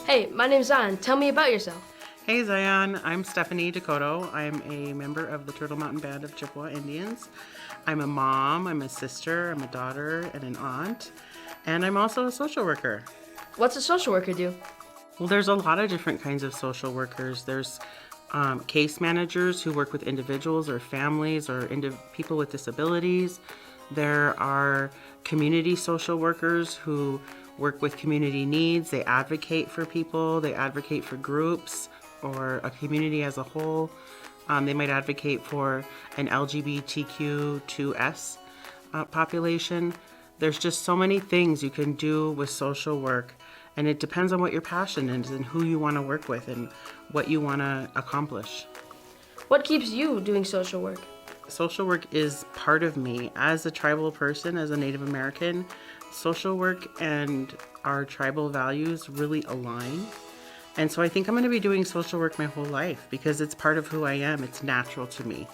Hey, my name's Zion. Tell me about yourself. Hey Zion, I'm Stephanie Dakota. I'm a member of the Turtle Mountain Band of Chippewa Indians. I'm a mom, I'm a sister, I'm a daughter, and an aunt. And I'm also a social worker. What's a social worker do? Well, there's a lot of different kinds of social workers. There's case managers who work with individuals or families or people with disabilities. There are community social workers who work with community needs. They advocate for people, they advocate for groups or a community as a whole. They might advocate for an LGBTQ2S population. There's just so many things you can do with social work, and it depends on what your passion is and who you want to work with and what you want to accomplish. What keeps you doing social work? Social work is part of me. As a tribal person, as a Native American, social work and our tribal values really align. And so I think I'm going to be doing social work my whole life because it's part of who I am. It's natural to me.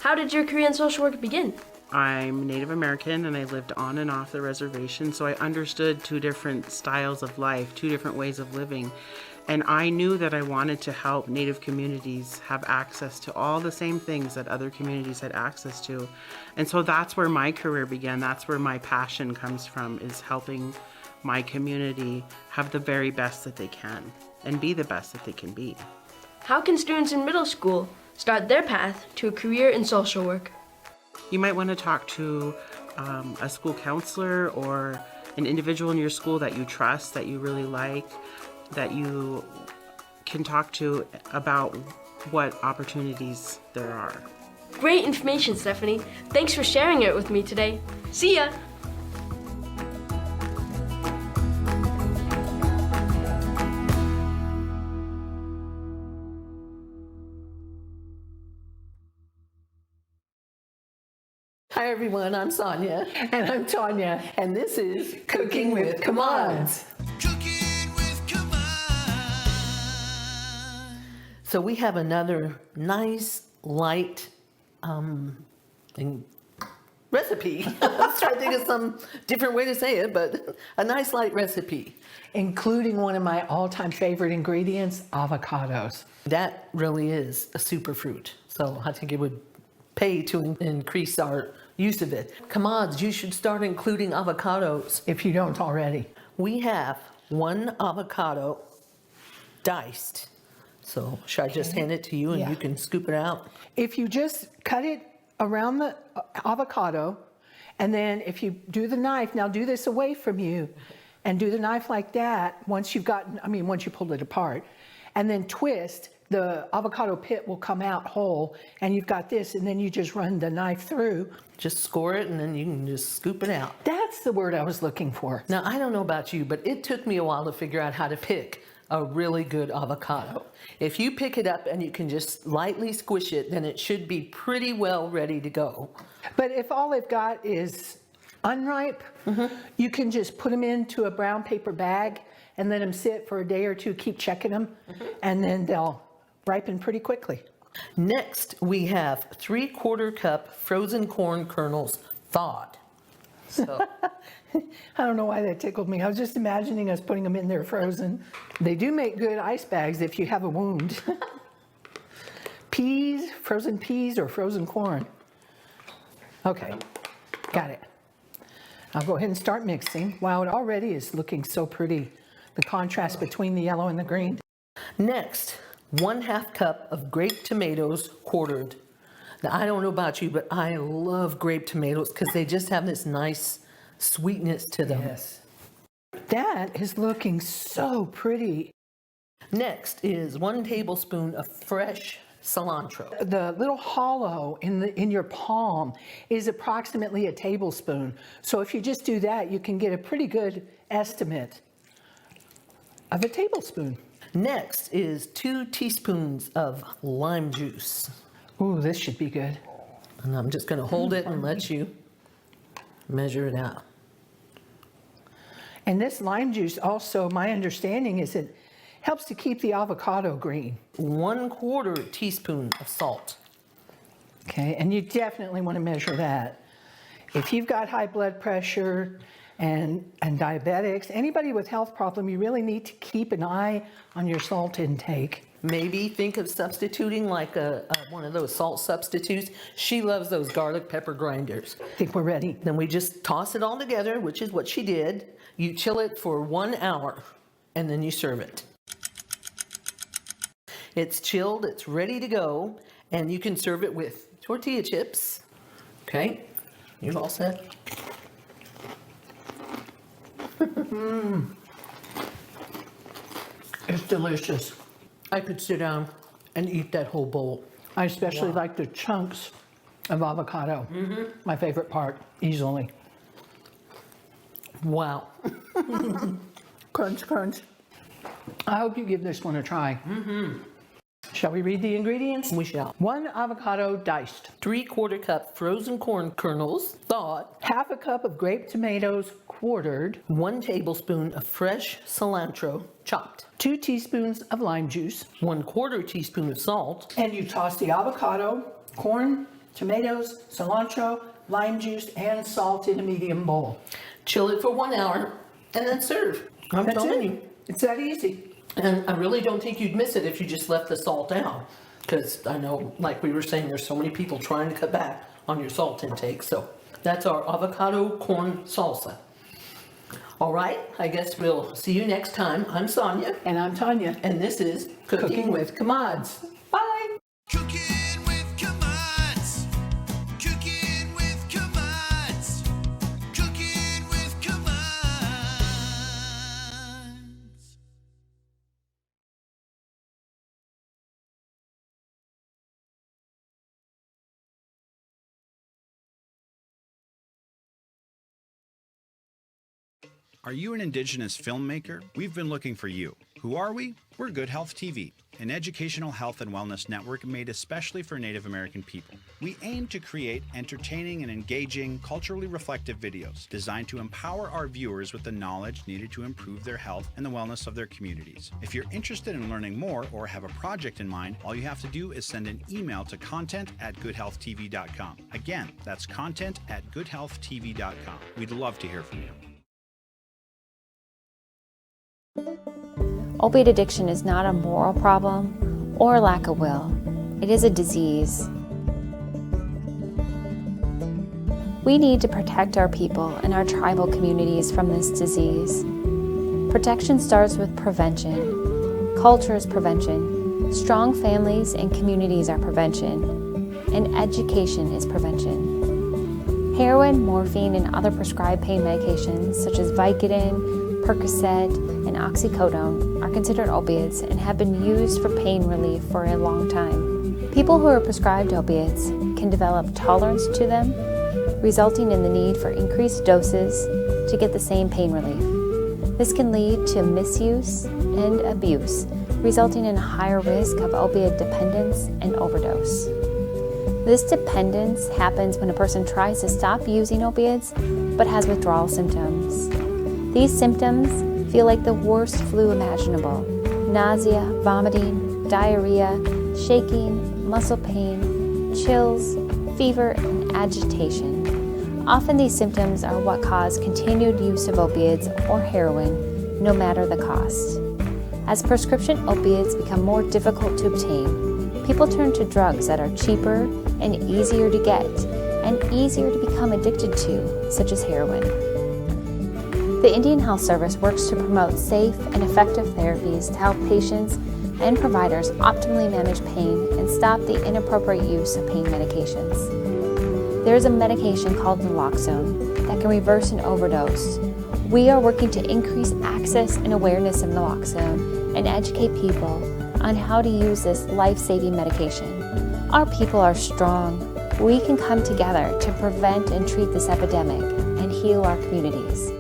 How did your career in social work begin? I'm Native American and I lived on and off the reservation, so I understood 2 different styles of life, 2 different ways of living. And I knew that I wanted to help Native communities have access to all the same things that other communities had access to. And so that's where my career began. That's where my passion comes from, is helping my community have the very best that they can and be the best that they can be. How can students in middle school start their path to a career in social work? You might want to talk to a school counselor or an individual in your school that you trust, that you really like, that you can talk to about what opportunities there are. Great information, Stephanie. Thanks for sharing it with me today. See ya! Hi everyone, I'm Sonia. And I'm Tanya. And this is Cooking with Commands. So we have another nice, light recipe. Let's try to think of some different way to say it, but a nice, light recipe. Including one of my all-time favorite ingredients, avocados. That really is a superfruit. So I think it would pay to increase our use of it. Commands, you should start including avocados. If you don't already. We have 1 avocado diced. So should I just hand it to you and you can scoop it out? If you just cut it around the avocado, and then if you do the knife, now do this away from you, and do the knife like that once you've gotten, once you pull it apart, and then twist, the avocado pit will come out whole, and you've got this, and then you just run the knife through. Just score it, and then you can just scoop it out. That's the word I was looking for. Now, I don't know about you, but it took me a while to figure out how to pick a really good avocado. If you pick it up and you can just lightly squish it, then it should be pretty well ready to go. But if all they've got is unripe, you can just put them into a brown paper bag and let them sit for a day or two, keep checking them, and then they'll ripen pretty quickly. Next, we have 3/4 cup frozen corn kernels thawed. So I don't know why that tickled me. I was just imagining us putting them in there frozen. They do make good ice bags if you have a wound. Peas, frozen peas or frozen corn. Okay, got it. I'll go ahead and start mixing. Wow, it already is looking so pretty. The contrast between the yellow and the green. Next, 1/2 cup of grape tomatoes quartered. Now, I don't know about you, but I love grape tomatoes because they just have this nice sweetness to them. Yes. That is looking so pretty. Next is 1 tablespoon of fresh cilantro. The little hollow in your palm is approximately a tablespoon. So if you just do that, you can get a pretty good estimate of a tablespoon. Next is 2 teaspoons of lime juice. Ooh, this should be good. And I'm just going to hold it and let you measure it out. And this lime juice also, my understanding is it helps to keep the avocado green. 1/4 teaspoon of salt. Okay, and you definitely want to measure that. If you've got high blood pressure and diabetics, anybody with health problem, you really need to keep an eye on your salt intake. Maybe think of substituting like one of those salt substitutes. She loves those garlic pepper grinders. I think we're ready. Then we just toss it all together, which is what she did. You chill it for 1 hour, and then you serve it. It's chilled, it's ready to go, and you can serve it with tortilla chips. Okay, you're all set. It's delicious. I could sit down and eat that whole bowl. I especially like the chunks of avocado. My favorite part, easily. Wow. Crunch, crunch. I hope you give this one a try. Shall we read the ingredients? We shall. 1 avocado diced. 3/4 cup frozen corn kernels thawed. 1/2 cup of grape tomatoes quartered. 1 tablespoon of fresh cilantro chopped. 2 teaspoons of lime juice. 1/4 teaspoon of salt. And you toss the avocado, corn, tomatoes, cilantro, lime juice, and salt in a medium bowl. Chill it for 1 hour and then serve. I'm telling you. It's that easy. And I really don't think you'd miss it if you just left the salt out. Because I know, like we were saying, there's so many people trying to cut back on your salt intake. So that's our avocado corn salsa. All right, I guess we'll see you next time. I'm Sonia. And I'm Tanya. And this is Cooking with Commods. Bye. Cooking with Commods. Cooking with Commods. Cooking with Commods. Are you an Indigenous filmmaker? We've been looking for you. Who are we? We're Good Health TV, an educational health and wellness network made especially for Native American people. We aim to create entertaining and engaging, culturally reflective videos designed to empower our viewers with the knowledge needed to improve their health and the wellness of their communities. If you're interested in learning more or have a project in mind, all you have to do is send an email to content@goodhealthtv.com. Again, that's content@goodhealthtv.com. We'd love to hear from you. Opiate addiction is not a moral problem or lack of will. It is a disease. We need to protect our people and our tribal communities from this disease. Protection starts with prevention. Culture is prevention. Strong families and communities are prevention. And education is prevention. Heroin, morphine, and other prescribed pain medications such as Vicodin, Percocet, and oxycodone are considered opiates and have been used for pain relief for a long time. People who are prescribed opiates can develop tolerance to them, resulting in the need for increased doses to get the same pain relief. This can lead to misuse and abuse, resulting in a higher risk of opiate dependence and overdose. This dependence happens when a person tries to stop using opiates but has withdrawal symptoms. These symptoms feel like the worst flu imaginable: nausea, vomiting, diarrhea, shaking, muscle pain, chills, fever, and agitation. Often these symptoms are what cause continued use of opiates or heroin, no matter the cost. As prescription opiates become more difficult to obtain, people turn to drugs that are cheaper and easier to get and easier to become addicted to, such as heroin. The Indian Health Service works to promote safe and effective therapies to help patients and providers optimally manage pain and stop the inappropriate use of pain medications. There is a medication called naloxone that can reverse an overdose. We are working to increase access and awareness of naloxone and educate people on how to use this life-saving medication. Our people are strong. We can come together to prevent and treat this epidemic and heal our communities.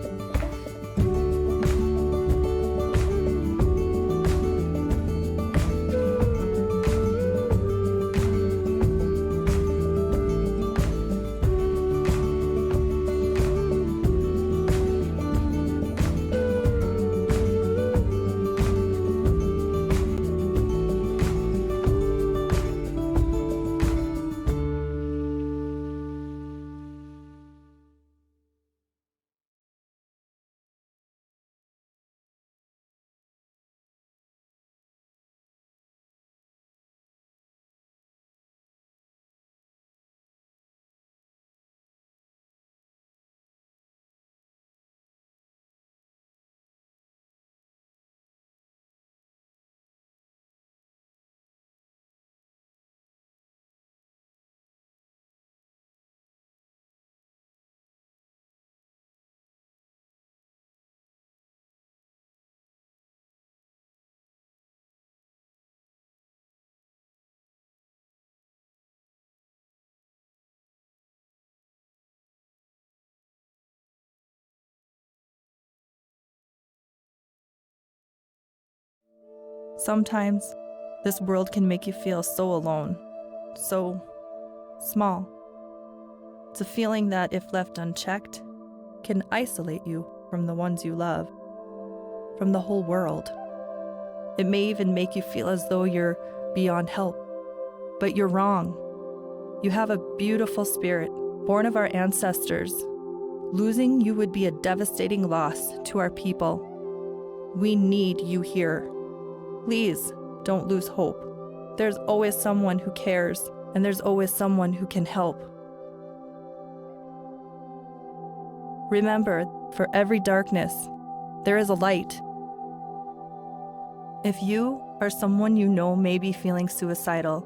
Sometimes, this world can make you feel so alone, so small. It's a feeling that, if left unchecked, can isolate you from the ones you love, from the whole world. It may even make you feel as though you're beyond help, but you're wrong. You have a beautiful spirit, born of our ancestors. Losing you would be a devastating loss to our people. We need you here. Please don't lose hope. There's always someone who cares, and there's always someone who can help. Remember, for every darkness, there is a light. If you or someone you know may be feeling suicidal,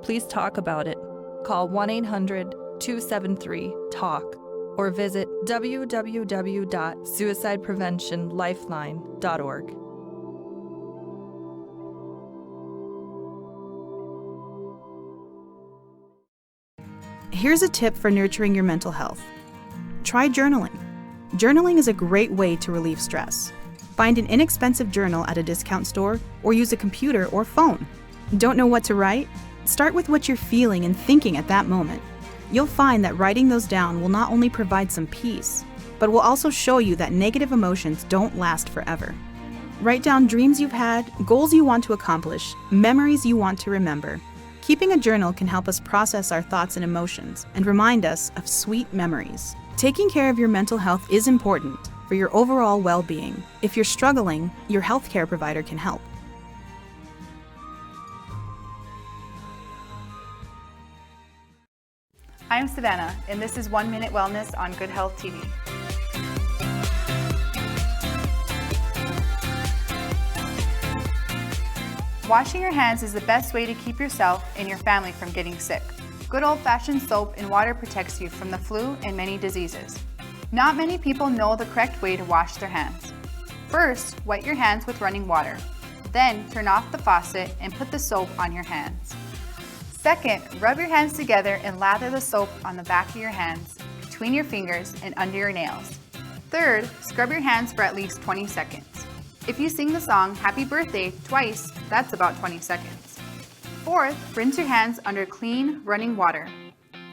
please talk about it. Call 1-800-273-TALK or visit www.suicidepreventionlifeline.org. Here's a tip for nurturing your mental health. Try journaling. Journaling is a great way to relieve stress. Find an inexpensive journal at a discount store or use a computer or phone. Don't know what to write? Start with what you're feeling and thinking at that moment. You'll find that writing those down will not only provide some peace, but will also show you that negative emotions don't last forever. Write down dreams you've had, goals you want to accomplish, memories you want to remember. Keeping a journal can help us process our thoughts and emotions and remind us of sweet memories. Taking care of your mental health is important for your overall well-being. If you're struggling, your healthcare provider can help. I'm Savannah, and this is 1 Minute Wellness on Good Health TV. Washing your hands is the best way to keep yourself and your family from getting sick. Good old-fashioned soap and water protects you from the flu and many diseases. Not many people know the correct way to wash their hands. First, wet your hands with running water. Then, turn off the faucet and put the soap on your hands. Second, rub your hands together and lather the soap on the back of your hands, between your fingers, and under your nails. Third, scrub your hands for at least 20 seconds. If you sing the song Happy Birthday twice, that's about 20 seconds. Fourth, rinse your hands under clean, running water.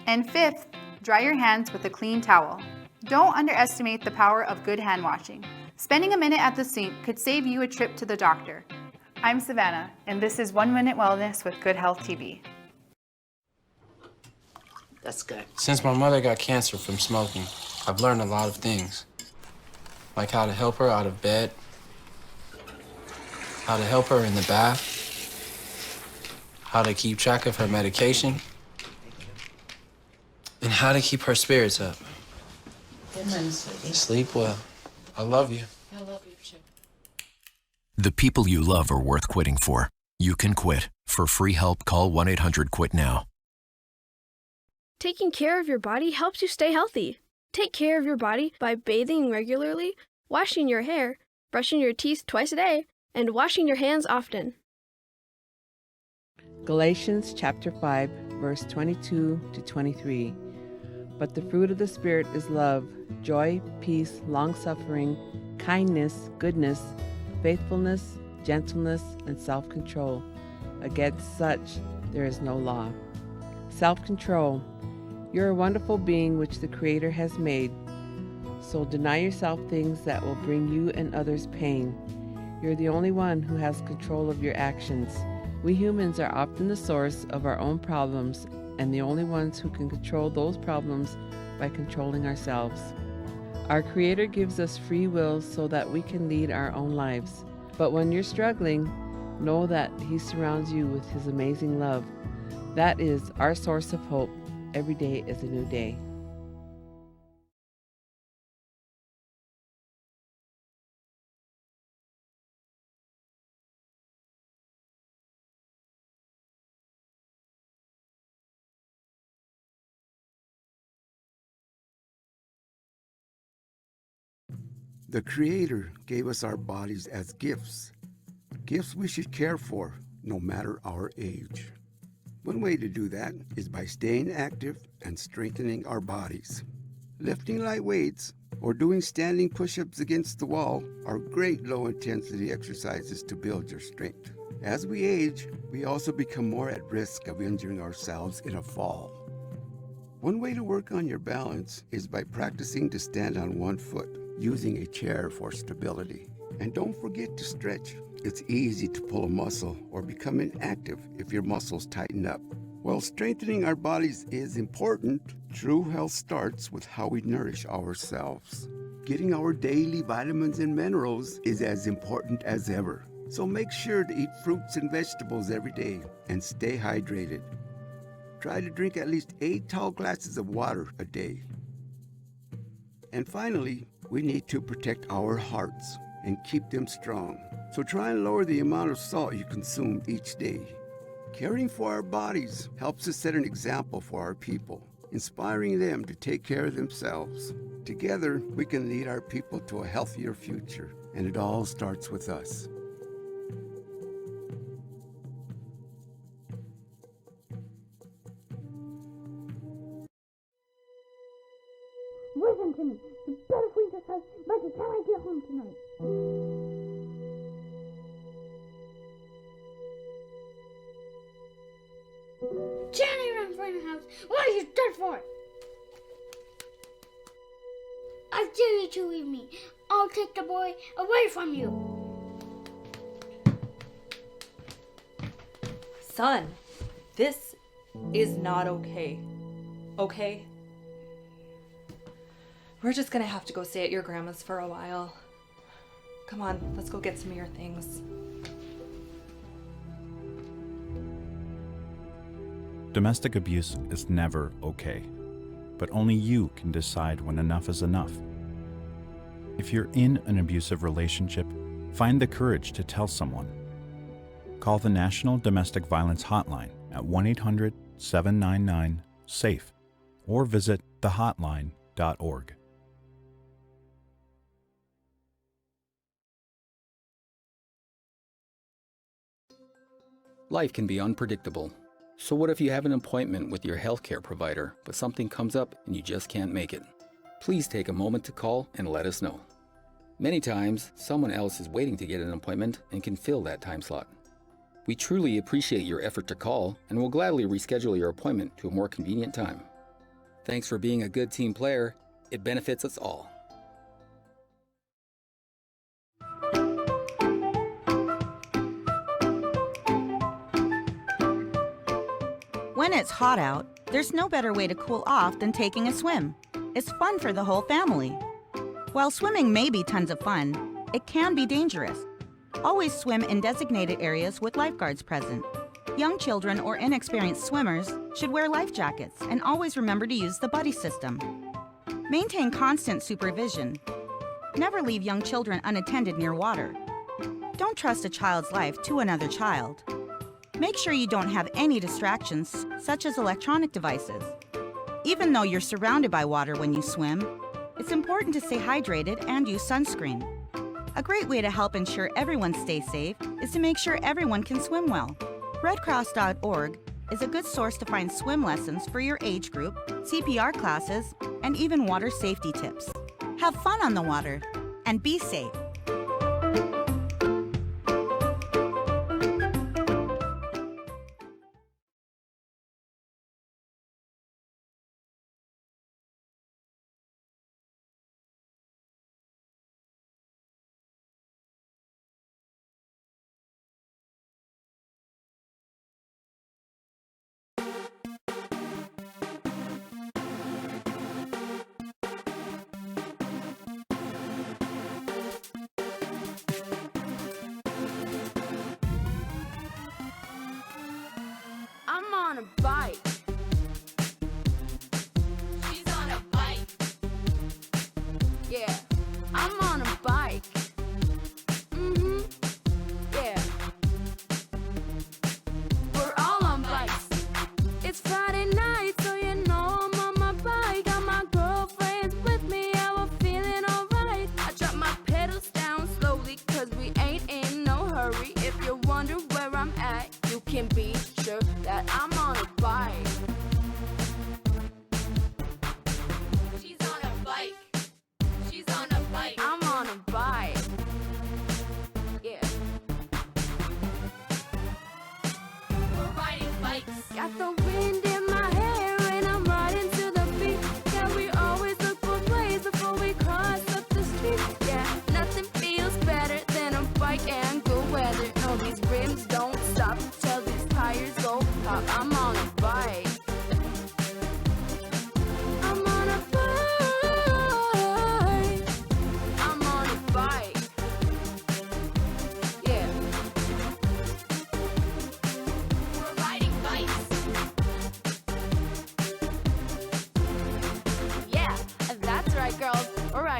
And fifth, dry your hands with a clean towel. Don't underestimate the power of good hand washing. Spending a minute at the sink could save you a trip to the doctor. I'm Savannah, and this is 1 Minute Wellness with Good Health TV. That's good. Since my mother got cancer from smoking, I've learned a lot of things. Like how to help her out of bed, how to help her in the bath, how to keep track of her medication, and how to keep her spirits up. Sleep well. I love you. I love you too. The people you love are worth quitting for. You can quit. For free help, call 1-800-QUIT-NOW. Taking care of your body helps you stay healthy. Take care of your body by bathing regularly, washing your hair, brushing your teeth twice a day, and washing your hands often. Galatians chapter 5, verse 22 to 23. But the fruit of the Spirit is love, joy, peace, long-suffering, kindness, goodness, faithfulness, gentleness, and self-control. Against such there is no law. Self-control. You're a wonderful being which the Creator has made. So deny yourself things that will bring you and others pain. You're the only one who has control of your actions. We humans are often the source of our own problems and the only ones who can control those problems by controlling ourselves. Our Creator gives us free will so that we can lead our own lives. But when you're struggling, know that He surrounds you with His amazing love. That is our source of hope. Every day is a new day. The Creator gave us our bodies as gifts, gifts we should care for no matter our age. One way to do that is by staying active and strengthening our bodies. Lifting light weights or doing standing push-ups against the wall are great low-intensity exercises to build your strength. As we age, we also become more at risk of injuring ourselves in a fall. One way to work on your balance is by practicing to stand on one foot, using a chair for stability. And don't forget to stretch. It's easy to pull a muscle or become inactive if your muscles tighten up. While strengthening our bodies is important, true health starts with how we nourish ourselves. Getting our daily vitamins and minerals is as important as ever. So make sure to eat fruits and vegetables every day and stay hydrated. Try to drink at least 8 tall glasses of water a day. And finally, we need to protect our hearts and keep them strong. So try and lower the amount of salt you consume each day. Caring for our bodies helps us set an example for our people, inspiring them to take care of themselves. Together, we can lead our people to a healthier future, and it all starts with us. Listen to me. You better freeze this house by the time I get home tonight. Jenny ran from the house. What are you dead for? I dare you to leave me. I'll take the boy away from you. Son, this is not okay. Okay? We're just gonna have to go stay at your grandma's for a while. Come on, let's go get some of your things. Domestic abuse is never okay, but only you can decide when enough is enough. If you're in an abusive relationship, find the courage to tell someone. Call the National Domestic Violence Hotline at 1-800-799-SAFE or visit thehotline.org. Life can be unpredictable. So what if you have an appointment with your healthcare provider, but something comes up and you just can't make it? Please take a moment to call and let us know. Many times, someone else is waiting to get an appointment and can fill that time slot. We truly appreciate your effort to call and will gladly reschedule your appointment to a more convenient time. Thanks for being a good team player. It benefits us all. When it's hot out, there's no better way to cool off than taking a swim. It's fun for the whole family. While swimming may be tons of fun, it can be dangerous. Always swim in designated areas with lifeguards present. Young children or inexperienced swimmers should wear life jackets and always remember to use the buddy system. Maintain constant supervision. Never leave young children unattended near water. Don't trust a child's life to another child. Make sure you don't have any distractions, such as electronic devices. Even though you're surrounded by water when you swim, it's important to stay hydrated and use sunscreen. A great way to help ensure everyone stays safe is to make sure everyone can swim well. RedCross.org is a good source to find swim lessons for your age group, CPR classes, and even water safety tips. Have fun on the water and be safe.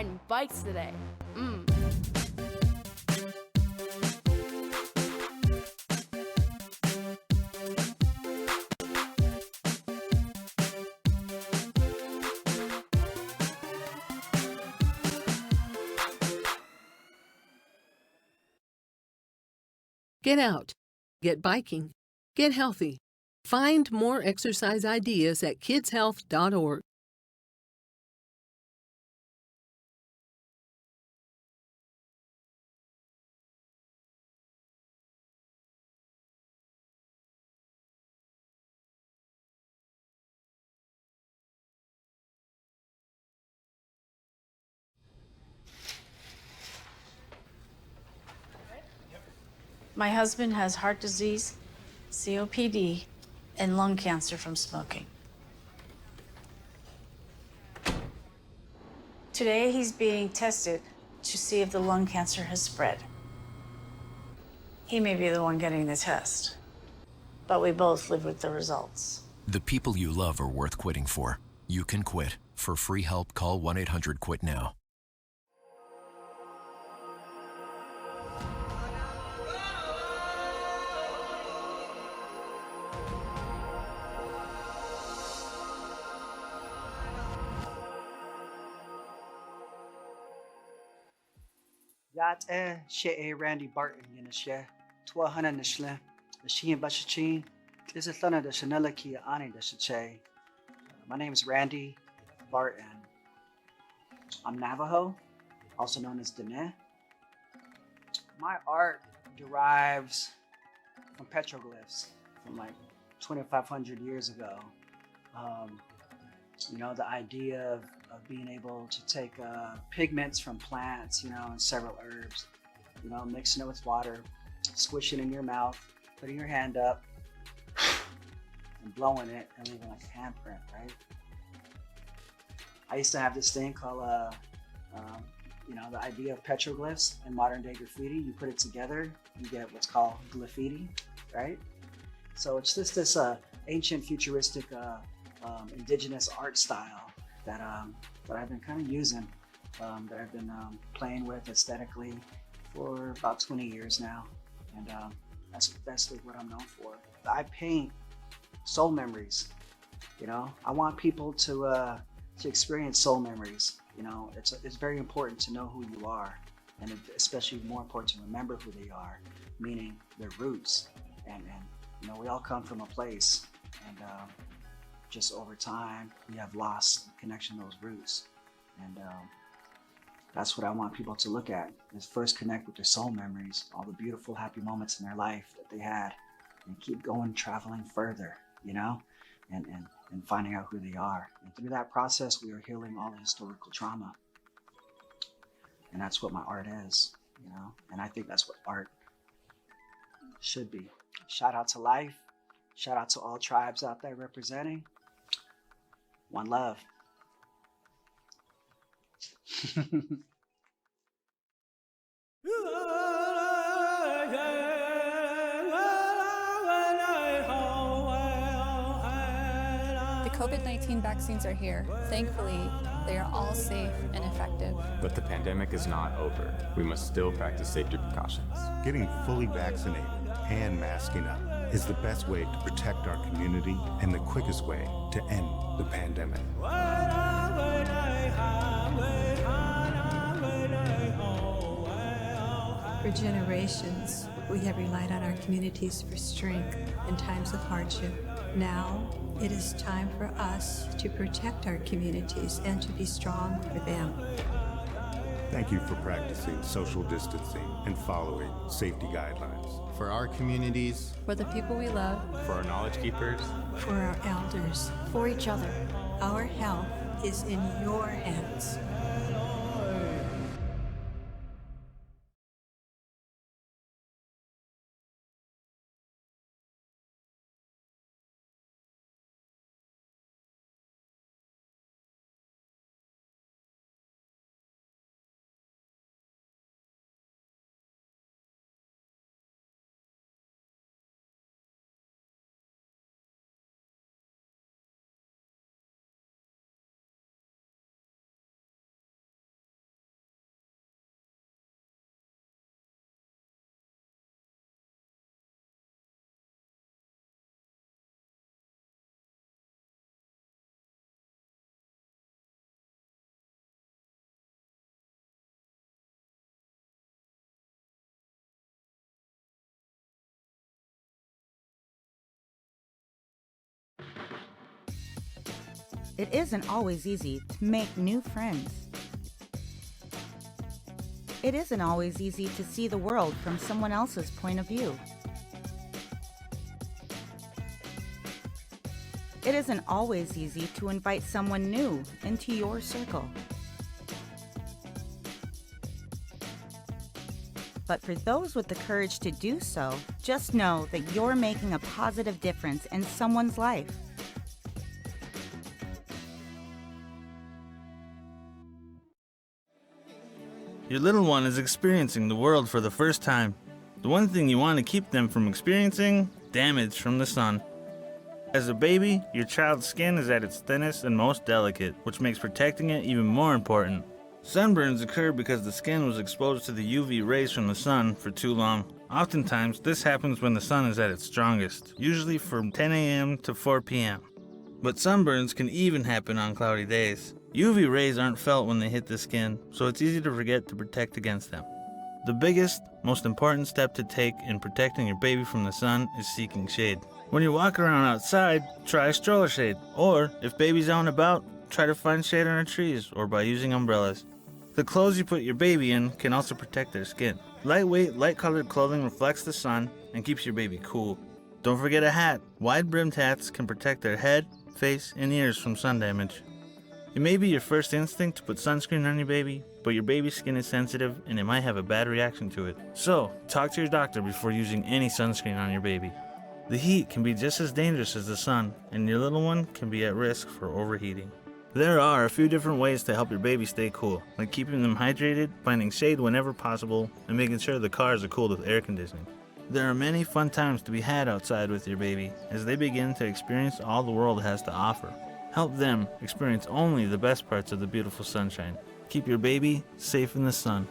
riding bikes today. Get out, get biking, get healthy. Find more exercise ideas at kidshealth.org. My husband has heart disease, COPD, and lung cancer from smoking. Today, he's being tested to see if the lung cancer has spread. He may be the one getting the test, but we both live with the results. The people you love are worth quitting for. You can quit. For free help, call 1-800-QUIT-NOW. Yat she Randy Barton Yinishe, Twahana Nishle, the Sheen Bashachin, this is Thana the Chanelaki Ani the Shache. My name is Randy Barton. I'm Navajo, also known as Dene. My art derives from petroglyphs from like 2,500 years ago. You know, the idea of being able to take pigments from plants, you know, and several herbs, you know, mixing it with water, squishing it in your mouth, putting your hand up, and blowing it and leaving like a handprint, right? I used to have this thing called, you know, the idea of petroglyphs and modern day graffiti. You put it together, you get what's called graffiti, right? So it's just this ancient futuristic indigenous art style that I've been kind of using, that I've been playing with aesthetically for about 20 years now, and that's basically what I'm known for. I paint soul memories. You know, I want people to experience soul memories. You know, it's very important to know who you are, and especially more important to remember who they are, meaning their roots. And you know, we all come from a place, and just over time, we have lost the connection to those roots. And that's what I want people to look at, is first connect with their soul memories, all the beautiful, happy moments in their life that they had, and keep going, traveling further, you know, and finding out who they are. And through that process, we are healing all the historical trauma. And that's what my art is, you know, and I think that's what art should be. Shout out to life. Shout out to all tribes out there representing. One love. The COVID-19 vaccines are here. Thankfully, they are all safe and effective. But the pandemic is not over. We must still practice safety precautions. Getting fully vaccinated and masking up is the best way to protect our community and the quickest way to end the pandemic. For generations, we have relied on our communities for strength in times of hardship. Now, it is time for us to protect our communities and to be strong for them. Thank you for practicing social distancing and following safety guidelines. For our communities, For the people we love, For our knowledge keepers, for our elders, for each other, our health is in your hands. it isn't always easy to make new friends. It isn't always easy to see the world from someone else's point of view. It isn't always easy to invite someone new into your circle. But for those with the courage to do so, just know that you're making a positive difference in someone's life. Your little one is experiencing the world for the first time. The one thing you want to keep them from experiencing: damage from the sun. As a baby, your child's skin is at its thinnest and most delicate, which makes protecting it even more important. Sunburns occur because the skin was exposed to the UV rays from the sun for too long. Oftentimes, this happens when the sun is at its strongest, usually from 10 a.m. to 4 p.m. But sunburns can even happen on cloudy days. UV rays aren't felt when they hit the skin, so it's easy to forget to protect against them. The biggest, most important step to take in protecting your baby from the sun is seeking shade. When you walk around outside, try a stroller shade, or if baby's out and about, try to find shade under trees or by using umbrellas. The clothes you put your baby in can also protect their skin. Lightweight, light-colored clothing reflects the sun and keeps your baby cool. Don't forget a hat. Wide-brimmed hats can protect their head, face, and ears from sun damage. It may be your first instinct to put sunscreen on your baby, but your baby's skin is sensitive and it might have a bad reaction to it. So, talk to your doctor before using any sunscreen on your baby. The heat can be just as dangerous as the sun, and your little one can be at risk for overheating. There are a few different ways to help your baby stay cool, like keeping them hydrated, finding shade whenever possible, and making sure the cars are cooled with air conditioning. There are many fun times to be had outside with your baby as they begin to experience all the world has to offer. Help them experience only the best parts of the beautiful sunshine. Keep your baby safe in the sun.